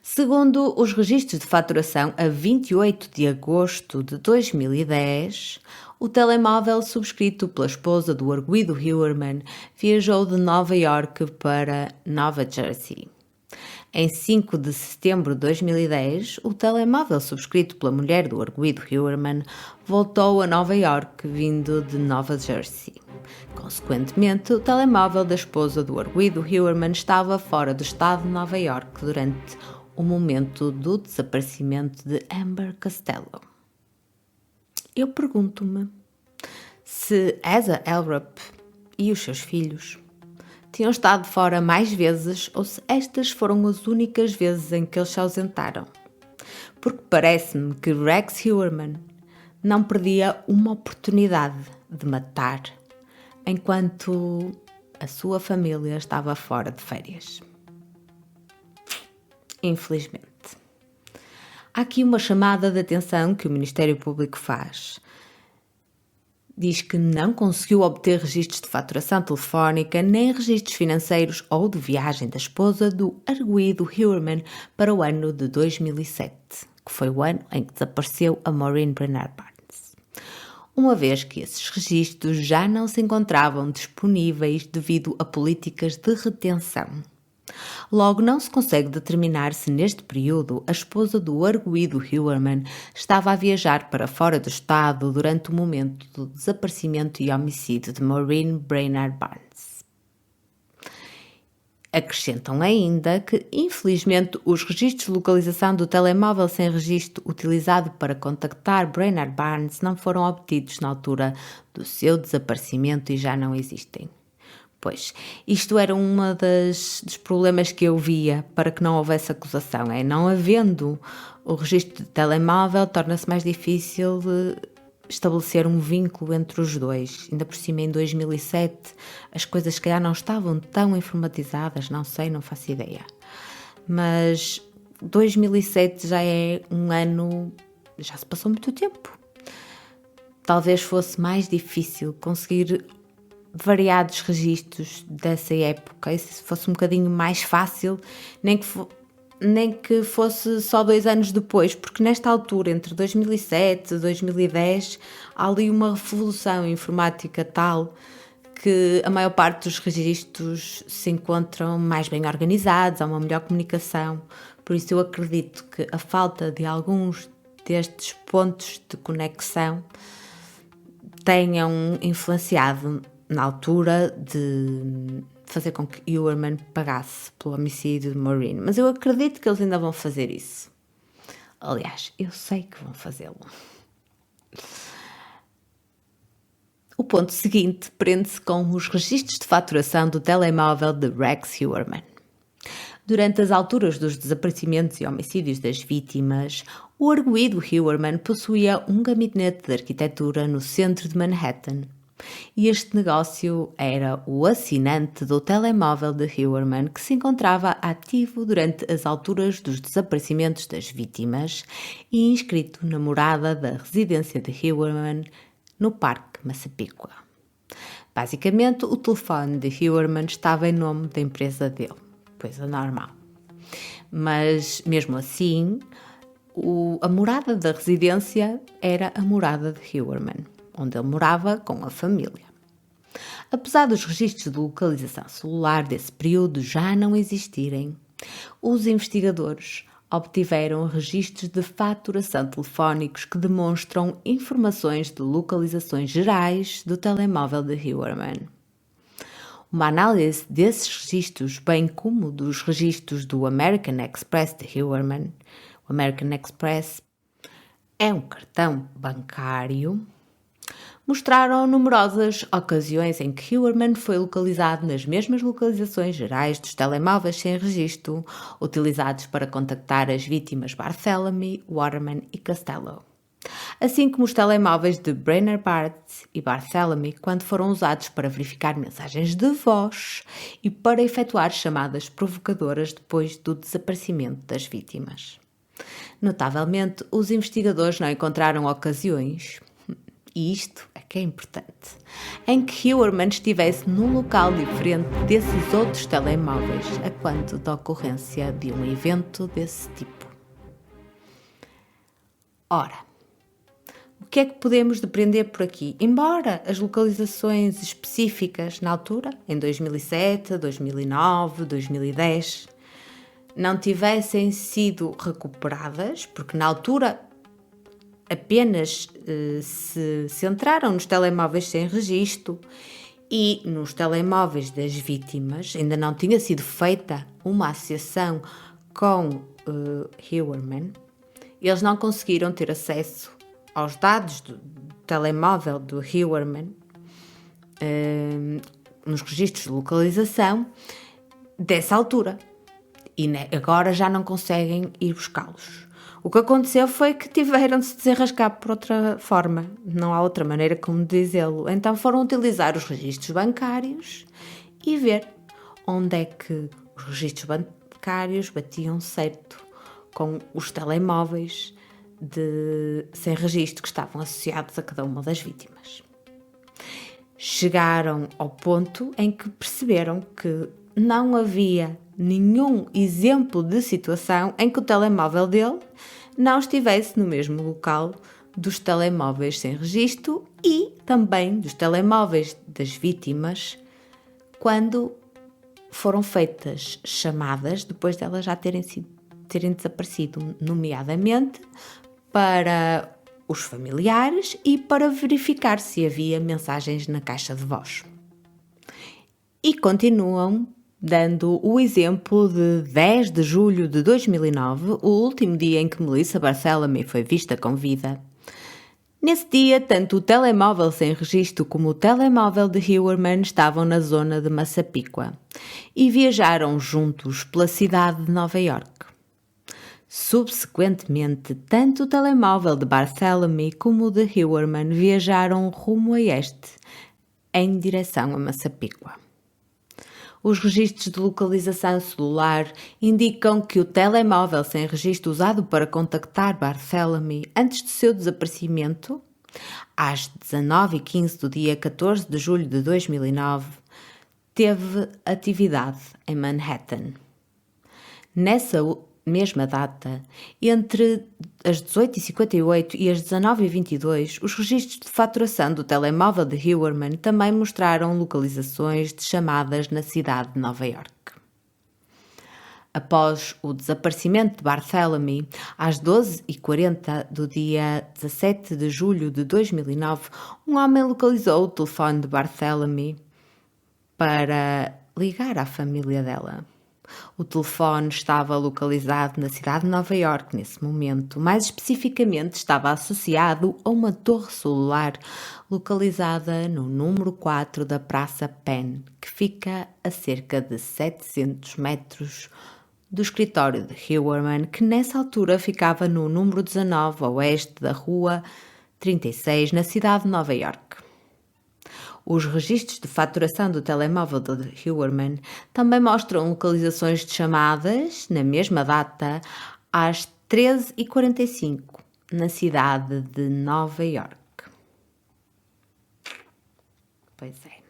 Segundo os registros de faturação, a 28 de agosto de 2010, o telemóvel subscrito pela esposa do arguido Huerman viajou de Nova York para Nova Jersey. Em 5 de setembro de 2010, o telemóvel subscrito pela mulher do arguido Huerman voltou a Nova York, vindo de Nova Jersey. Consequentemente, o telemóvel da esposa do arguido Huerman estava fora do estado de Nova York durante o momento do desaparecimento de Amber Costello. Eu pergunto-me se Asa Elrup e os seus filhos tinham estado fora mais vezes ou se estas foram as únicas vezes em que eles se ausentaram. Porque parece-me que Rex Huerman não perdia uma oportunidade de matar enquanto a sua família estava fora de férias. Infelizmente. Há aqui uma chamada de atenção que o Ministério Público faz. Diz que não conseguiu obter registros de faturação telefónica nem registros financeiros ou de viagem da esposa do arguido Huerman para o ano de 2007, que foi o ano em que desapareceu a Maureen Brainard Barnes, uma vez que esses registros já não se encontravam disponíveis devido a políticas de retenção. Logo, não se consegue determinar se neste período a esposa do arguido Huerman estava a viajar para fora do estado durante o momento do desaparecimento e homicídio de Maureen Brainard Barnes. Acrescentam ainda que, infelizmente, os registros de localização do telemóvel sem registro utilizado para contactar Brainard Barnes não foram obtidos na altura do seu desaparecimento e já não existem. Pois, isto era um dos problemas que eu via para que não houvesse acusação. Não havendo o registro de telemóvel, torna-se mais difícil de estabelecer um vínculo entre os dois. Ainda por cima, em 2007, as coisas se calhar não estavam tão informatizadas, não sei, não faço ideia. Mas 2007 já é um ano, já se passou muito tempo. Talvez fosse mais difícil conseguir variados registros dessa época, e se fosse um bocadinho mais fácil, nem que fosse só 2 anos depois, porque nesta altura, entre 2007 e 2010, há ali uma revolução informática tal que a maior parte dos registros se encontram mais bem organizados, há uma melhor comunicação. Por isso eu acredito que a falta de alguns destes pontos de conexão tenham influenciado na altura de fazer com que Huerman pagasse pelo homicídio de Maureen. Mas eu acredito que eles ainda vão fazer isso. Aliás, eu sei que vão fazê-lo. O ponto seguinte prende-se com os registros de faturação do telemóvel de Rex Huerman. Durante as alturas dos desaparecimentos e homicídios das vítimas, o arguido Huerman possuía um gabinete de arquitetura no centro de Manhattan. E este negócio era o assinante do telemóvel de Huerman, que se encontrava ativo durante as alturas dos desaparecimentos das vítimas e inscrito na morada da residência de Huerman no Parque Massapequa. Basicamente, o telefone de Huerman estava em nome da empresa dele, coisa normal. Mas, mesmo assim, a morada da residência era a morada de Huerman, onde ele morava com a família. Apesar dos registros de localização celular desse período já não existirem, os investigadores obtiveram registros de faturação telefónicos que demonstram informações de localizações gerais do telemóvel de Huerman. Uma análise desses registros, bem como dos registros do American Express de Huerman, o American Express é um cartão bancário, mostraram numerosas ocasiões em que Huerman foi localizado nas mesmas localizações gerais dos telemóveis sem registro, utilizados para contactar as vítimas Barthélemy, Waterman e Costello, assim como os telemóveis de Brainard Barnes e Barthélemy quando foram usados para verificar mensagens de voz e para efetuar chamadas provocadoras depois do desaparecimento das vítimas. Notavelmente, os investigadores não encontraram ocasiões, e isto é que é importante, em que Hillerman estivesse num local diferente desses outros telemóveis a quando da ocorrência de um evento desse tipo. Ora, o que é que podemos depreender por aqui? Embora as localizações específicas na altura, em 2007, 2009, 2010, não tivessem sido recuperadas, porque na altura apenas se centraram nos telemóveis sem registro e nos telemóveis das vítimas, ainda não tinha sido feita uma associação com Hillerman, eles não conseguiram ter acesso aos dados do telemóvel do Hillerman nos registros de localização dessa altura. E agora já não conseguem ir buscá-los. O que aconteceu foi que tiveram de se desenrascar por outra forma. Não há outra maneira como dizê-lo. Então foram utilizar os registros bancários e ver onde é que os registros bancários batiam certo com os telemóveis sem registro que estavam associados a cada uma das vítimas. Chegaram ao ponto em que perceberam que não havia nenhum exemplo de situação em que o telemóvel dele não estivesse no mesmo local dos telemóveis sem registro e também dos telemóveis das vítimas quando foram feitas chamadas depois de elas já terem desaparecido, nomeadamente para os familiares e para verificar se havia mensagens na caixa de voz. E continuam dando o exemplo de 10 de julho de 2009, o último dia em que Melissa Barthelemy foi vista com vida. Nesse dia, tanto o telemóvel sem registro como o telemóvel de Hillerman estavam na zona de Massapequa e viajaram juntos pela cidade de Nova York. Subsequentemente, tanto o telemóvel de Barthelemy como o de Hillerman viajaram rumo a este, em direção a Massapequa. Os registros de localização celular indicam que o telemóvel sem registro usado para contactar Barthelemy antes do seu desaparecimento, às 19h15 do dia 14 de julho de 2009, teve atividade em Manhattan. Nessa mesma data, entre as 18h58 e as 19h22, os registros de faturação do telemóvel de Hillerman também mostraram localizações de chamadas na cidade de Nova York. Após o desaparecimento de Barthelemy, às 12h40 do dia 17 de julho de 2009, um homem localizou o telefone de Barthelemy para ligar à família dela. O telefone estava localizado na cidade de Nova York nesse momento, mais especificamente estava associado a uma torre celular localizada no número 4 da Praça Penn, que fica a cerca de 700 metros do escritório de Hillerman, que nessa altura ficava no número 19 a oeste da Rua 36, na cidade de Nova York. Os registros de faturação do telemóvel de Hillerman também mostram localizações de chamadas, na mesma data, às 13h45, na cidade de Nova York. Pois é.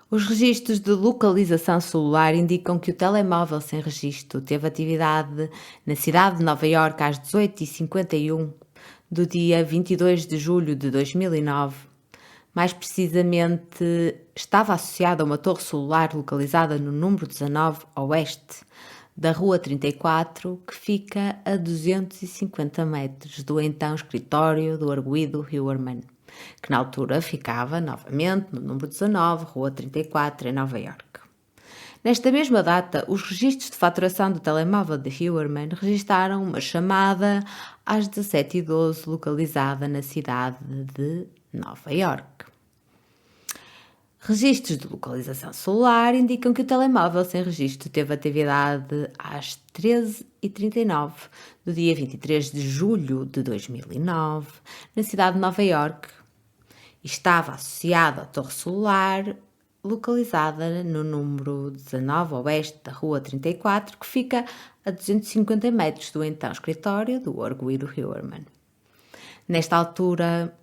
Os registros de localização celular indicam que o telemóvel sem registro teve atividade na cidade de Nova York às 18h51 do dia 22 de julho de 2009. Mais precisamente, estava associado a uma torre celular localizada no número 19 a oeste da Rua 34, que fica a 250 metros do então escritório do arguido Hillerman, que na altura ficava novamente no número 19, Rua 34, em Nova York. Nesta mesma data, os registros de faturação do telemóvel de Hillerman registaram uma chamada às 17h12 localizada na cidade de Nova York. Registros de localização celular indicam que o telemóvel sem registro teve atividade às 13h39 do dia 23 de julho de 2009 na cidade de Nova York e estava associado à torre celular localizada no número 19 a oeste da Rua 34, que fica a 250 metros do então escritório do arguido Hillerman. Nesta altura,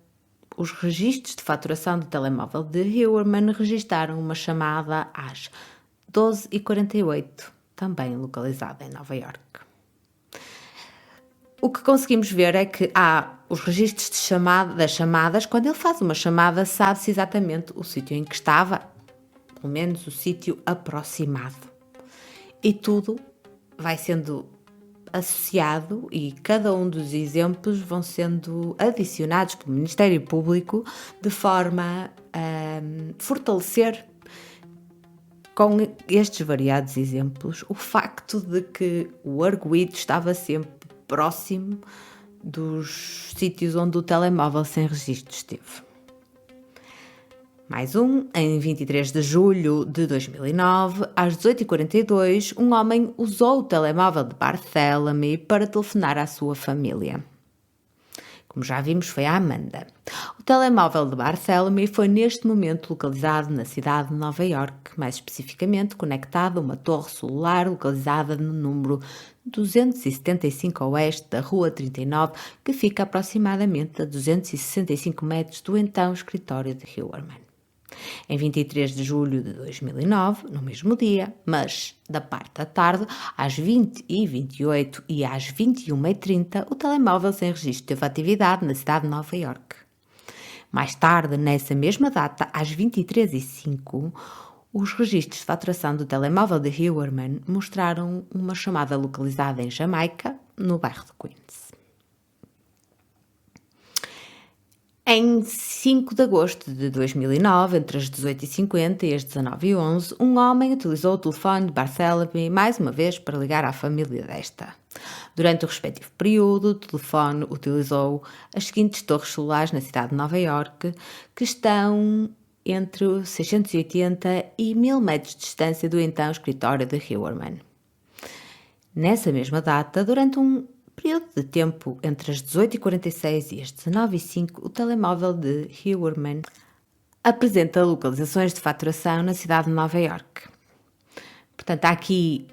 os registros de faturação do telemóvel de Heuermann registaram uma chamada às 12h48, também localizada em Nova Iorque. O que conseguimos ver é que há os registros das chamadas. Quando ele faz uma chamada, sabe-se exatamente o sítio em que estava, pelo menos o sítio aproximado. E tudo vai sendo associado e cada um dos exemplos vão sendo adicionados pelo Ministério Público de forma a fortalecer, com estes variados exemplos, o facto de que o arguido estava sempre próximo dos sítios onde o telemóvel sem registro esteve. Mais um, em 23 de julho de 2009, às 18h42, um homem usou o telemóvel de Barthélemy para telefonar à sua família. Como já vimos, foi a Amanda. O telemóvel de Barthélemy foi neste momento localizado na cidade de Nova Iorque, mais especificamente conectado a uma torre celular localizada no número 275 oeste da Rua 39, que fica aproximadamente a 265 metros do então escritório de Heuermann. Em 23 de julho de 2009, no mesmo dia, mas da parte da tarde, às 20h28 e às 21h30, o telemóvel sem registro teve atividade na cidade de Nova Iorque. Mais tarde, nessa mesma data, às 23h05, os registros de faturação do telemóvel de Heuermann mostraram uma chamada localizada em Jamaica, no bairro de Queens. Em 5 de agosto de 2009, entre as 18h50 e as 19h11, um homem utilizou o telefone de Barthélemy mais uma vez para ligar à família desta. Durante o respectivo período, o telefone utilizou as seguintes torres celulares na cidade de Nova Iorque, que estão entre 680 e 1000 metros de distância do então escritório de Heuermann. Nessa mesma data, durante um período de tempo entre as 18h46 e as 19h05, o telemóvel de Heuermann apresenta localizações de faturação na cidade de Nova Iorque. Portanto, há aqui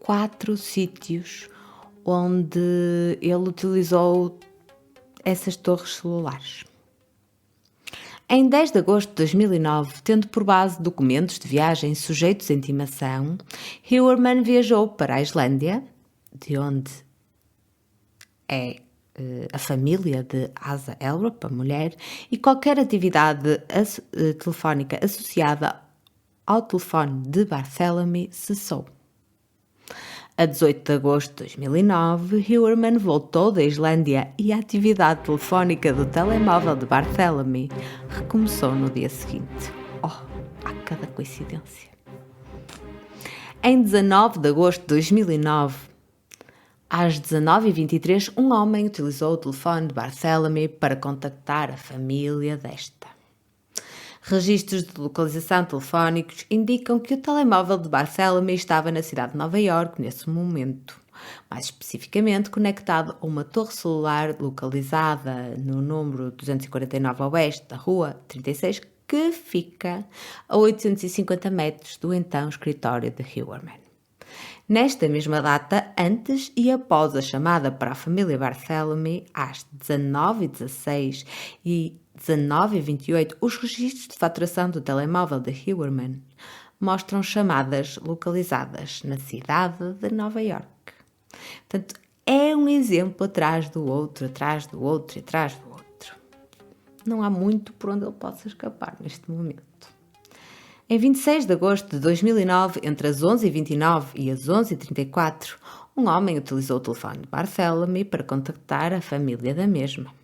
4 sítios onde ele utilizou essas torres celulares. Em 10 de agosto de 2009, tendo por base documentos de viagem sujeitos à intimação, Heuermann viajou para a Islândia, de onde é a família de Asa Elrup, a mulher, e qualquer atividade telefónica associada ao telefone de Barthélemy cessou. A 18 de agosto de 2009, Heuermann voltou da Islândia e a atividade telefónica do telemóvel de Barthélemy recomeçou no dia seguinte. Há cada coincidência. Em 19 de agosto de 2009, às 19h23, um homem utilizou o telefone de Barthélemy para contactar a família desta. Registros de localização telefónicos indicam que o telemóvel de Barthélemy estava na cidade de Nova Iorque nesse momento, mais especificamente conectado a uma torre celular localizada no número 249 oeste da Rua 36, que fica a 850 metros do então escritório de Heuermann. Nesta mesma data, antes e após a chamada para a família Barthélemy, às 19h16 e 19h28, os registros de faturação do telemóvel de Heuermann mostram chamadas localizadas na cidade de Nova Iorque. Portanto, é um exemplo atrás do outro, atrás do outro e atrás do outro. Não há muito por onde ele possa escapar neste momento. Em 26 de agosto de 2009, entre as 11h29 e as 11h34, um homem utilizou o telefone de Barthélemy para contactar a família da mesma.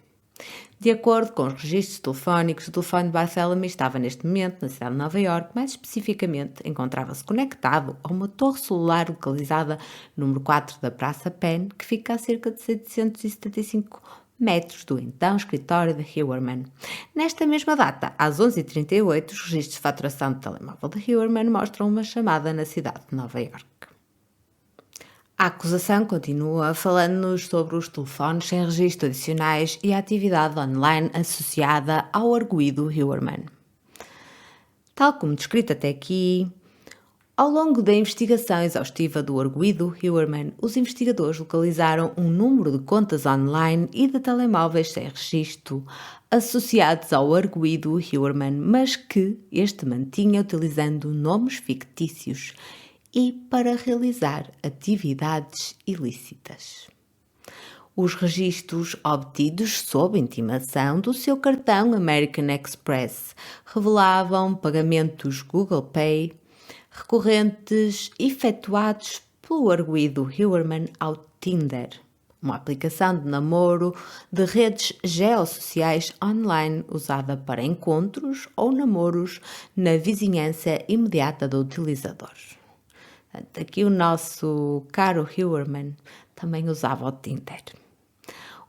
De acordo com os registros telefónicos, o telefone de Barthélemy estava neste momento na cidade de Nova Iorque, mais especificamente encontrava-se conectado a uma torre celular localizada no número 4 da Praça Penn, que fica a cerca de 775 metros do então escritório de Heuermann. Nesta mesma data, às 11h38, os registros de faturação do telemóvel de Heuermann mostram uma chamada na cidade de Nova Iorque. A acusação continua falando-nos sobre os telefones sem registro adicionais e a atividade online associada ao arguido Heuermann. Tal como descrito até aqui, Ao longo da investigação exaustiva do arguido Huerman, os investigadores localizaram um número de contas online e de telemóveis sem registro associados ao arguido Huerman, mas que este mantinha utilizando nomes fictícios e para realizar atividades ilícitas. Os registros obtidos sob intimação do seu cartão American Express revelavam pagamentos Google Pay recorrentes efetuados pelo arguido Huerman ao Tinder, uma aplicação de namoro de redes geossociais online usada para encontros ou namoros na vizinhança imediata do utilizador. Aqui o nosso caro Huerman também usava o Tinder.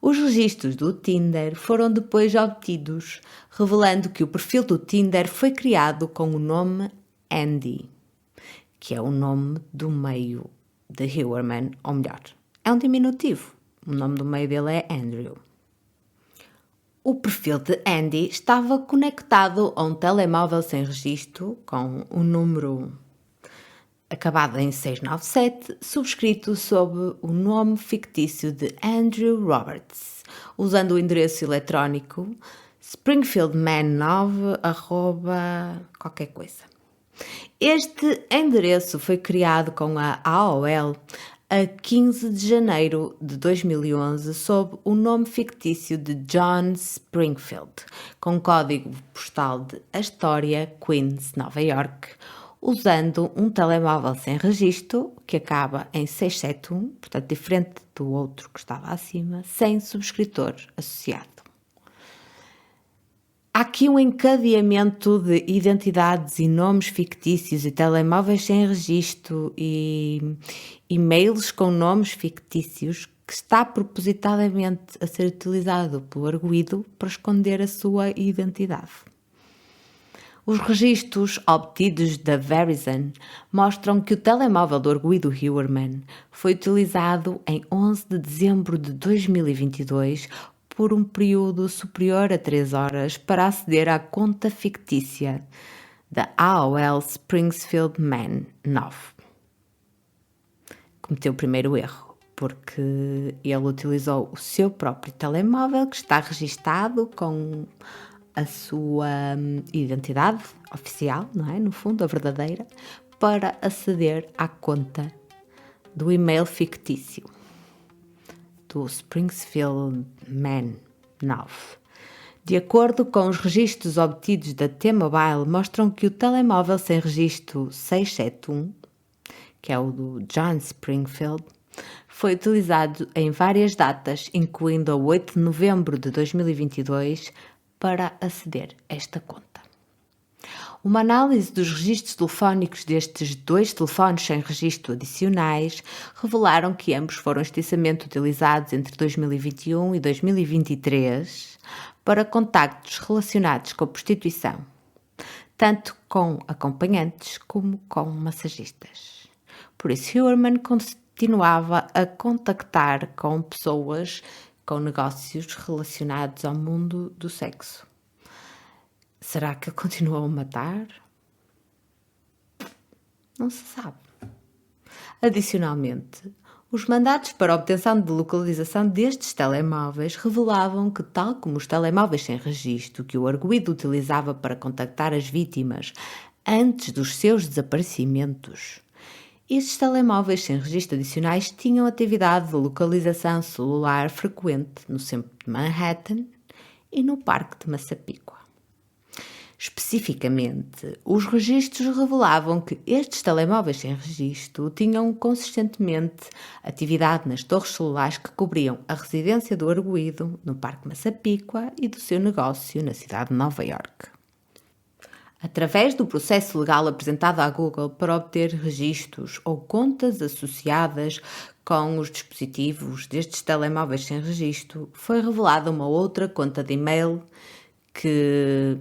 Os registros do Tinder foram depois obtidos, revelando que o perfil do Tinder foi criado com o nome Andy, que é o nome do meio de Huerman, ou melhor, é um diminutivo. O nome do meio dele é Andrew. O perfil de Andy estava conectado a um telemóvel sem registro com o número acabado em 697, subscrito sob o nome fictício de Andrew Roberts, usando o endereço eletrónico springfieldman9 qualquer coisa. Este endereço foi criado com a AOL a 15 de janeiro de 2011 sob o nome fictício de John Springfield, com código postal de Astoria, Queens, Nova York, usando um telemóvel sem registro, que acaba em 671, portanto diferente do outro que estava acima, sem subscritor associado. Há aqui um encadeamento de identidades e nomes fictícios e telemóveis sem registro e e-mails com nomes fictícios que está propositadamente a ser utilizado pelo arguido para esconder a sua identidade. Os registros obtidos da Verizon mostram que o telemóvel do arguido Huerman foi utilizado em 11 de dezembro de 2022 por um período superior a 3 horas para aceder à conta fictícia da AOL Springfield Man 9. Cometeu o primeiro erro, porque ele utilizou o seu próprio telemóvel, que está registado com a sua identidade oficial, não é? No fundo, a verdadeira, para aceder à conta do e-mail fictício do Springfield Man 9. De acordo com os registros obtidos da T-Mobile, mostram que o telemóvel sem registro 671, que é o do John Springfield, foi utilizado em várias datas, incluindo a 8 de novembro de 2022, para aceder a esta conta. Uma análise dos registros telefónicos destes dois telefones sem registro adicionais revelaram que ambos foram extensamente utilizados entre 2021 e 2023 para contactos relacionados com a prostituição, tanto com acompanhantes como com massagistas. Por isso, Huerman continuava a contactar com pessoas com negócios relacionados ao mundo do sexo. Será que ele continuou a matar? Não se sabe. Adicionalmente, os mandatos para a obtenção de localização destes telemóveis revelavam que, tal como os telemóveis sem registro que o arguido utilizava para contactar as vítimas antes dos seus desaparecimentos, estes telemóveis sem registro adicionais tinham atividade de localização celular frequente no centro de Manhattan e no Parque de Massapequa. Especificamente, os registros revelavam que estes telemóveis sem registro tinham consistentemente atividade nas torres celulares que cobriam a residência do arguido no Parque de Massapequa e do seu negócio na cidade de Nova York. Através do processo legal apresentado à Google para obter registros ou contas associadas com os dispositivos destes telemóveis sem registro, foi revelada uma outra conta de e-mail que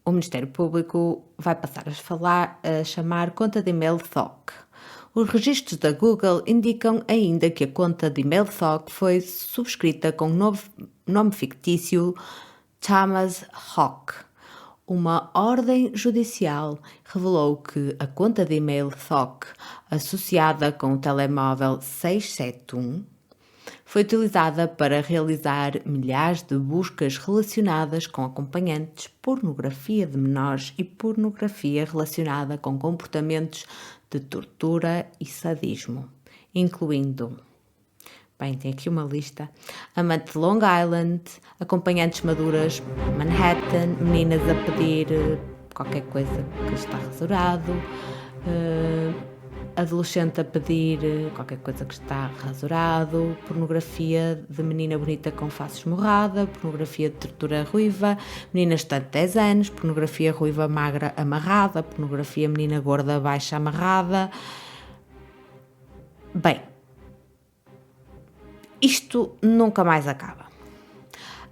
o Ministério Público vai passar a chamar conta de e-mail THOC. Os registros da Google indicam ainda que a conta de e-mail THOC foi subscrita com o novo nome fictício Thomas Hawk. Uma ordem judicial revelou que a conta de e-mail THOC, associada com o telemóvel 671, foi utilizada para realizar milhares de buscas relacionadas com acompanhantes, pornografia de menores e pornografia relacionada com comportamentos de tortura e sadismo, incluindo... Bem, tem aqui uma lista. Amante de Long Island, acompanhantes maduras, Manhattan, meninas a pedir qualquer coisa que está rasurado, adolescente a pedir qualquer coisa que está rasurado, pornografia de menina bonita com face esmurrada, pornografia de tortura ruiva, meninas de 10 anos, pornografia ruiva magra amarrada, pornografia menina gorda baixa amarrada. Bem, isto nunca mais acaba.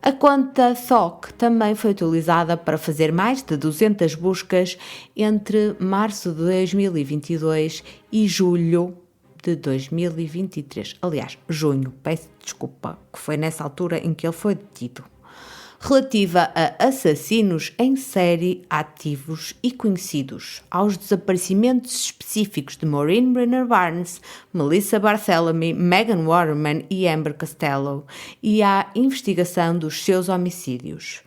A conta THOC também foi utilizada para fazer mais de 200 buscas entre março de 2022 e julho de 2023. Aliás, junho, peço desculpa, que foi nessa altura em que ele foi detido. Relativa a assassinos em série ativos e conhecidos, aos desaparecimentos específicos de Maureen Brenner Barnes, Melissa Barthélemy, Megan Waterman e Amber Costello e à investigação dos seus homicídios.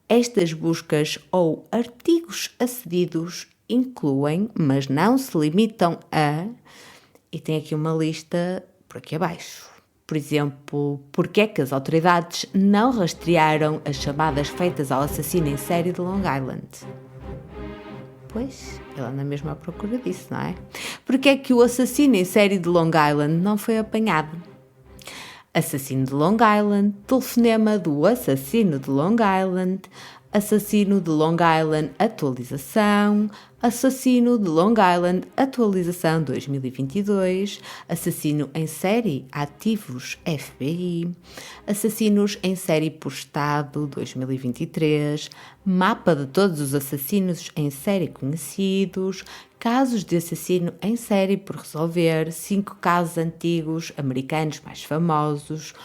Estas buscas ou artigos acedidos incluem, mas não se limitam a... E tem aqui uma lista por aqui abaixo. Por exemplo, porque é que as autoridades não rastrearam as chamadas feitas ao assassino em série de Long Island? Pois, ele anda mesmo à procura disso, não é? Porque é que o assassino em série de Long Island não foi apanhado? Assassino de Long Island, telefonema do assassino de Long Island, assassino de Long Island atualização, assassino de Long Island atualização 2022, assassino em série ativos FBI, assassinos em série por estado 2023, mapa de todos os assassinos em série conhecidos, casos de assassino em série por resolver, 5 casos antigos americanos mais famosos,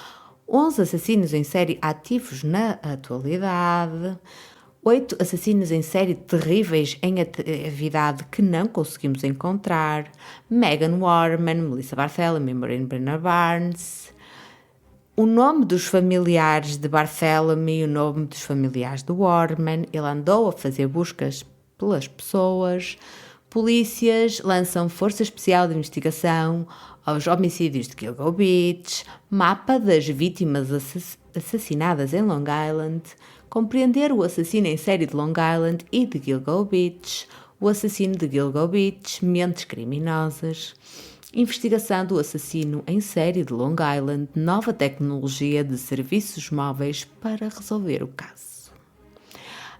11 assassinos em série ativos na atualidade, 8 assassinos em série terríveis em atividade que não conseguimos encontrar, Megan Waterman, Melissa Barthélemy, Maureen Brenner Barnes, o nome dos familiares de Barthélemy e o nome dos familiares de Waterman. Ele andou a fazer buscas pelas pessoas. Polícias lançam Força Especial de Investigação aos homicídios de Gilgo Beach, mapa das vítimas assassinadas em Long Island, compreender o assassino em série de Long Island e de Gilgo Beach, o assassino de Gilgo Beach, mentes criminosas, investigação do assassino em série de Long Island, nova tecnologia de serviços móveis para resolver o caso.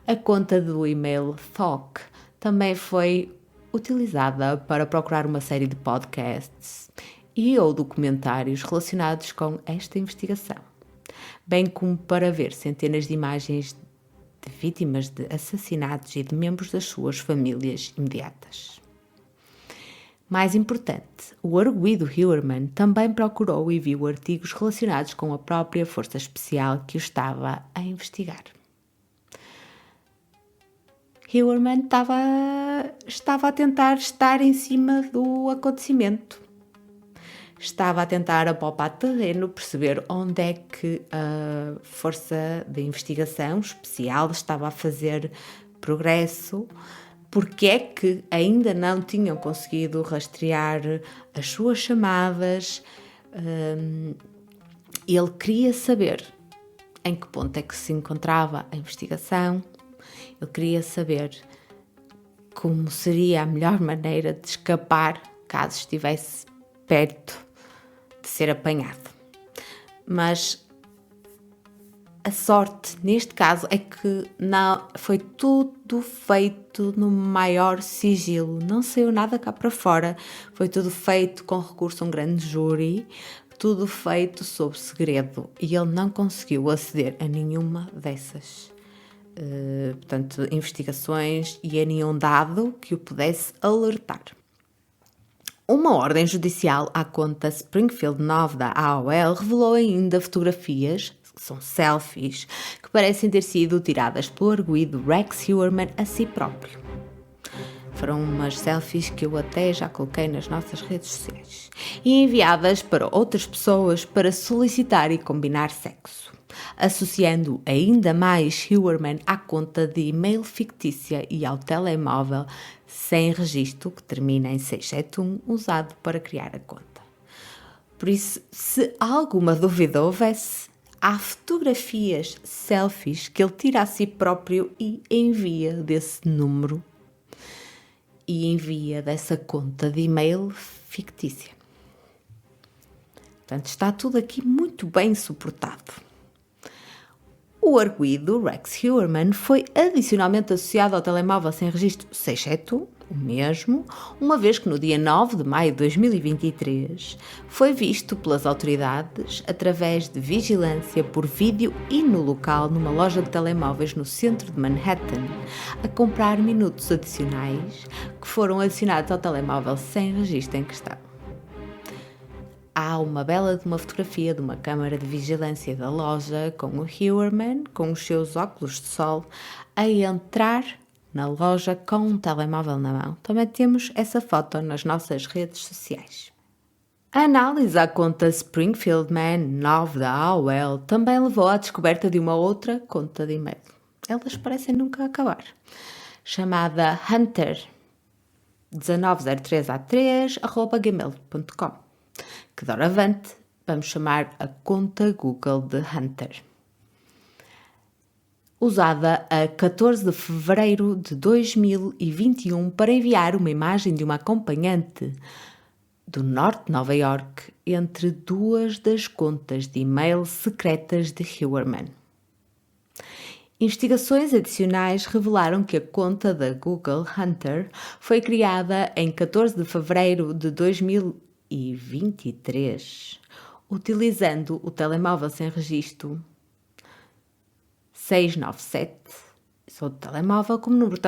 A conta do e-mail THOC também foi utilizada para procurar uma série de podcasts e ou documentários relacionados com esta investigação, bem como para ver centenas de imagens de vítimas de assassinatos e de membros das suas famílias imediatas. Mais importante, o arguido Heuermann também procurou e viu artigos relacionados com a própria força especial que o estava a investigar. Heuermann estava a tentar estar em cima do acontecimento. Estava a tentar apalpar terreno, perceber onde é que a força de investigação especial estava a fazer progresso, porque é que ainda não tinham conseguido rastrear as suas chamadas. Ele queria saber em que ponto é que se encontrava a investigação. Ele queria saber como seria a melhor maneira de escapar caso estivesse perto de ser apanhado. Mas a sorte neste caso é que não, foi tudo feito no maior sigilo, não saiu nada cá para fora, foi tudo feito com recurso a um grande júri, tudo feito sob segredo, e ele não conseguiu aceder a nenhuma dessas investigações e a nenhum dado que o pudesse alertar. Uma ordem judicial à conta Springfield 9 da AOL revelou ainda fotografias, São selfies que parecem ter sido tiradas pelo arguido Rex Heuermann a si próprio. Foram umas selfies que eu até já coloquei nas nossas redes sociais e enviadas para outras pessoas para solicitar e combinar sexo, associando ainda mais Heuermann à conta de e-mail fictícia e ao telemóvel sem registro que termina em 671 usado para criar a conta. Por isso, se alguma dúvida houvesse, há fotografias, selfies que ele tira a si próprio e envia desse número e envia dessa conta de e-mail fictícia. Portanto, está tudo aqui muito bem suportado. O arguido Rex Heuermann foi adicionalmente associado ao telemóvel sem registro 671, o mesmo, uma vez que no dia 9 de maio de 2023 foi visto pelas autoridades através de vigilância por vídeo e no local numa loja de telemóveis no centro de Manhattan a comprar minutos adicionais que foram adicionados ao telemóvel sem registro em questão. Há uma bela de uma fotografia de uma câmara de vigilância da loja com o Heuermann com os seus óculos de sol a entrar na loja com um telemóvel na mão. Também temos essa foto nas nossas redes sociais. A análise à conta Springfield Man 9 da AOL também levou à descoberta de uma outra conta de e-mail. Elas parecem nunca acabar. Chamada Hunter 1903a3@gmail.com, que doravante vamos chamar a conta Google de Hunter. Usada a 14 de fevereiro de 2021 para enviar uma imagem de uma acompanhante do norte de Nova York entre duas das contas de e-mail secretas de Heuermann. Investigações adicionais revelaram que a conta da Google Hunter foi criada em 14 de fevereiro de 2023, utilizando o telemóvel sem registro 697, só de telemóvel, como número de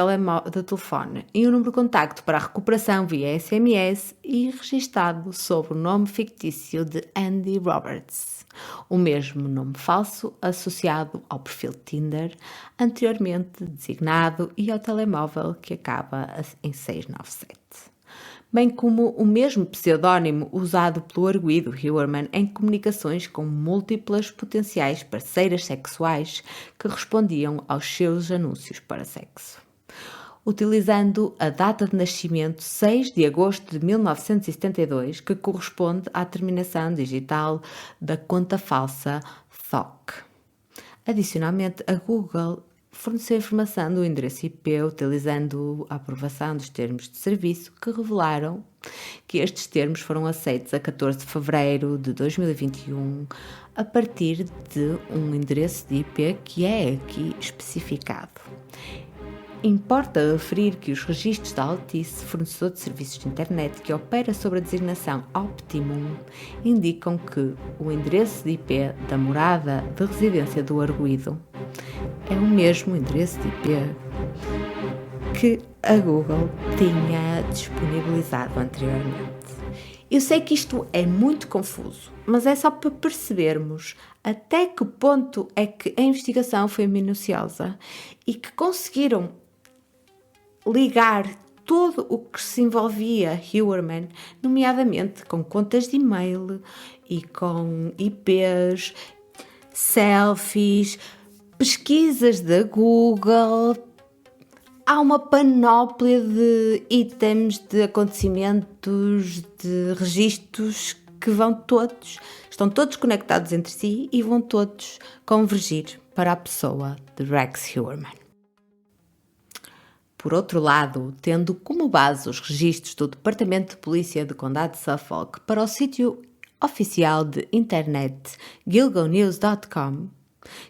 telefone e um número de contacto para a recuperação via SMS e registado sob o nome fictício de Andy Roberts, o mesmo nome falso associado ao perfil Tinder anteriormente designado e ao telemóvel que acaba em 697. Bem como o mesmo pseudónimo usado pelo arguido Heuermann em comunicações com múltiplas potenciais parceiras sexuais que respondiam aos seus anúncios para sexo. Utilizando a data de nascimento 6 de agosto de 1972, que corresponde à terminação digital da conta falsa THOC. Adicionalmente, a Google forneceu informação do endereço IP utilizando a aprovação dos termos de serviço que revelaram que estes termos foram aceitos a 14 de fevereiro de 2021 a partir de um endereço de IP que é aqui especificado. Importa referir que os registros da Altice, fornecedor de serviços de internet que opera sobre a designação Optimum, indicam que o endereço de IP da morada de residência do arguido é o mesmo endereço de IP que a Google tinha disponibilizado anteriormente. Eu sei que isto é muito confuso, mas é só para percebermos até que ponto é que a investigação foi minuciosa e que conseguiram ligar todo o que se envolvia Heuermann, nomeadamente com contas de e-mail e com IPs, selfies, pesquisas da Google. Há uma panóplia de itens, de acontecimentos, de registros que estão todos conectados entre si e vão todos convergir para a pessoa de Rex Heuermann. Por outro lado, tendo como base os registros do Departamento de Polícia do Condado de Suffolk para o sítio oficial de internet gilgonews.com,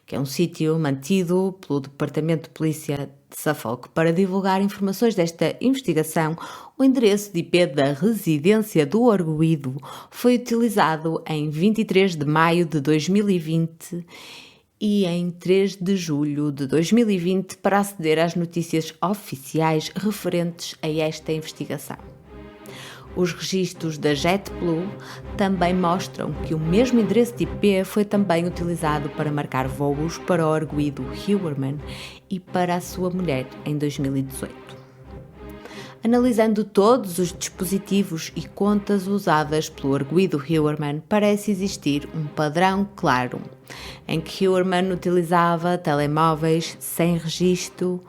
que é um sítio mantido pelo Departamento de Polícia de Suffolk para divulgar informações desta investigação, o endereço de IP da residência do arguido foi utilizado em 23 de maio de 2020 e em 3 de julho de 2020 para aceder às notícias oficiais referentes a esta investigação. Os registros da JetBlue também mostram que o mesmo endereço de IP foi também utilizado para marcar voos para o arguido Huerman e para a sua mulher em 2018. Analisando todos os dispositivos e contas usadas pelo arguido Huerman, parece existir um padrão claro, em que Huerman utilizava telemóveis sem registro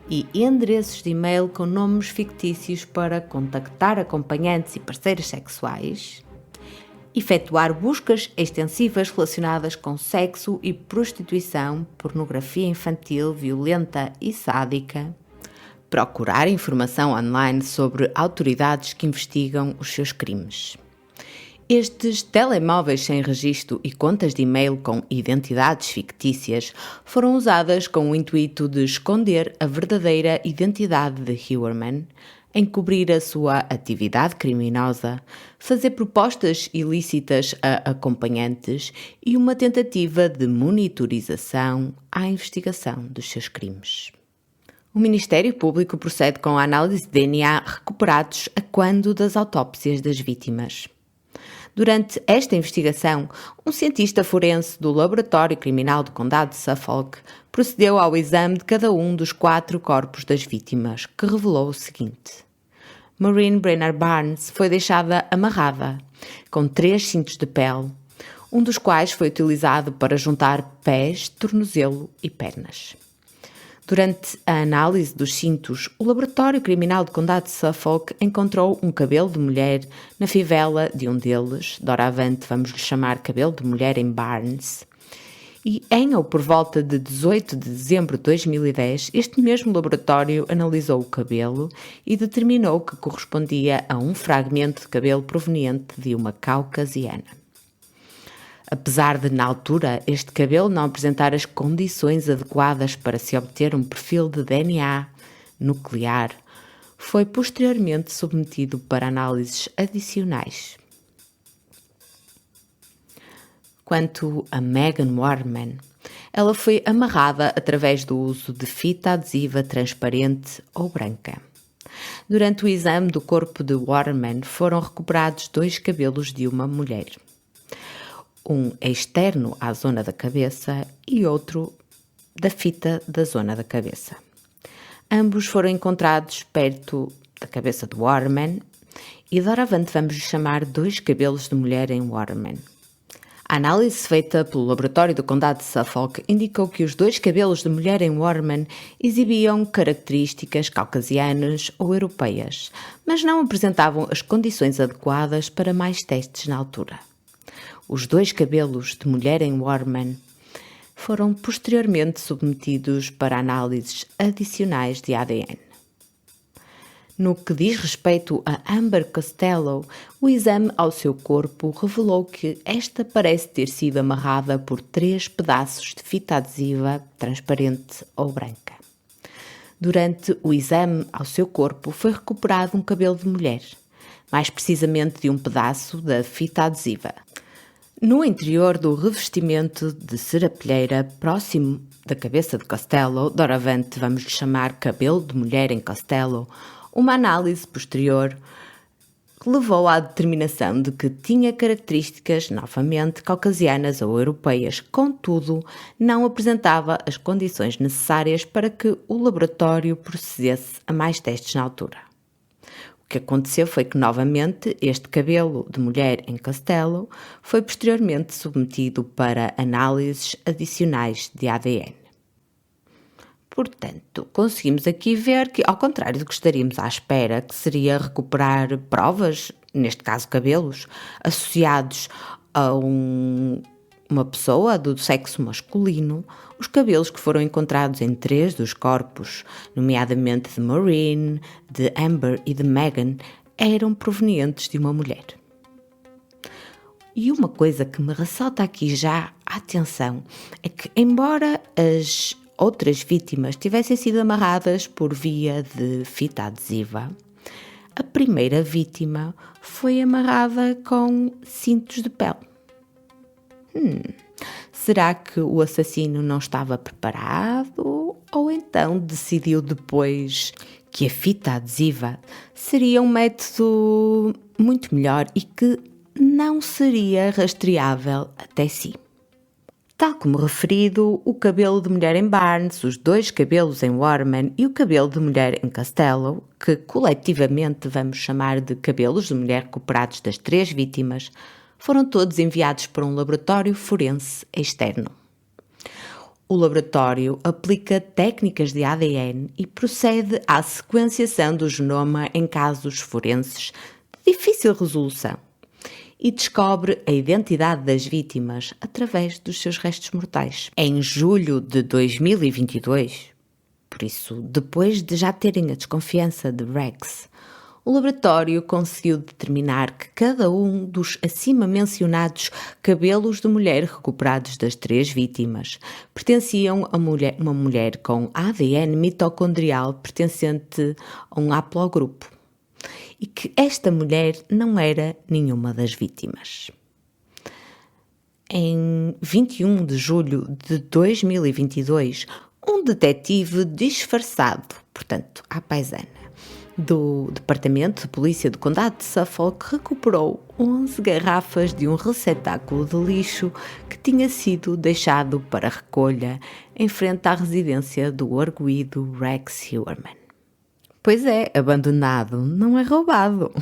e endereços de e-mail com nomes fictícios para contactar acompanhantes e parceiros sexuais, efetuar buscas extensivas relacionadas com sexo e prostituição, pornografia infantil, violenta e sádica, procurar informação online sobre autoridades que investigam os seus crimes. Estes telemóveis sem registro e contas de e-mail com identidades fictícias foram usadas com o intuito de esconder a verdadeira identidade de Huerman, encobrir a sua atividade criminosa, fazer propostas ilícitas a acompanhantes e uma tentativa de monitorização à investigação dos seus crimes. O Ministério Público procede com a análise de DNA recuperados a quando das autópsias das vítimas. Durante esta investigação, um cientista forense do Laboratório Criminal do Condado de Suffolk procedeu ao exame de cada um dos 4 corpos das vítimas, que revelou o seguinte: Maureen Brenner Barnes foi deixada amarrada, com 3 cintos de pele, um dos quais foi utilizado para juntar pés, tornozelo e pernas. Durante a análise dos cintos, o Laboratório Criminal do Condado de Suffolk encontrou um cabelo de mulher na fivela de um deles, doravante vamos lhe chamar cabelo de mulher em Barnes, e em ou por volta de 18 de dezembro de 2010, este mesmo laboratório analisou o cabelo e determinou que correspondia a um fragmento de cabelo proveniente de uma caucasiana. Apesar de, na altura, este cabelo não apresentar as condições adequadas para se obter um perfil de DNA nuclear, foi posteriormente submetido para análises adicionais. Quanto a Megan Warman, ela foi amarrada através do uso de fita adesiva transparente ou branca. Durante o exame do corpo de Warman foram recuperados 2 cabelos de uma mulher. Um externo à zona da cabeça e outro da fita da zona da cabeça. Ambos foram encontrados perto da cabeça de Warman e doravante vamos lhe chamar 2 cabelos de mulher em Warman. A análise feita pelo Laboratório do Condado de Suffolk indicou que os 2 cabelos de mulher em Warman exibiam características caucasianas ou europeias, mas não apresentavam as condições adequadas para mais testes na altura. Os 2 cabelos de mulher em Warman foram posteriormente submetidos para análises adicionais de ADN. No que diz respeito a Amber Costello, o exame ao seu corpo revelou que esta parece ter sido amarrada por 3 pedaços de fita adesiva transparente ou branca. Durante o exame ao seu corpo foi recuperado um cabelo de mulher, mais precisamente de um pedaço da fita adesiva. No interior do revestimento de serapilheira próximo da cabeça de Costello, doravante vamos lhe chamar cabelo de mulher em Costello, uma análise posterior levou à determinação de que tinha características, novamente, caucasianas ou europeias, contudo, não apresentava as condições necessárias para que o laboratório procedesse a mais testes na altura. O que aconteceu foi que, novamente, este cabelo de mulher em Costello foi posteriormente submetido para análises adicionais de ADN. Portanto, conseguimos aqui ver que, ao contrário do que estaríamos à espera, que seria recuperar provas, neste caso cabelos, associados a uma pessoa do sexo masculino, os cabelos que foram encontrados em 3 dos corpos, nomeadamente de Maureen, de Amber e de Megan, eram provenientes de uma mulher. E uma coisa que me ressalta aqui já a atenção é que, embora as outras vítimas tivessem sido amarradas por via de fita adesiva, a primeira vítima foi amarrada com cintos de pele. Será que o assassino não estava preparado ou então decidiu depois que a fita adesiva seria um método muito melhor e que não seria rastreável até si. Tal como referido, o cabelo de mulher em Barnes, os 2 cabelos em Warman e o cabelo de mulher em Costello, que coletivamente vamos chamar de cabelos de mulher recuperados das 3 vítimas, foram todos enviados para um laboratório forense externo. O laboratório aplica técnicas de ADN e procede à sequenciação do genoma em casos forenses de difícil resolução e descobre a identidade das vítimas através dos seus restos mortais. Em julho de 2022, por isso depois de já terem a desconfiança de Rex, o laboratório conseguiu determinar que cada um dos acima mencionados cabelos de mulher recuperados das 3 vítimas pertenciam a uma mulher com ADN mitocondrial pertencente a um haplogrupo e que esta mulher não era nenhuma das vítimas. Em 21 de julho de 2022, um detetive disfarçado, portanto, à paisana, do Departamento de Polícia do Condado de Suffolk recuperou 11 garrafas de um receptáculo de lixo que tinha sido deixado para recolha em frente à residência do arguido Rex Heuermann. Pois é, abandonado não é roubado.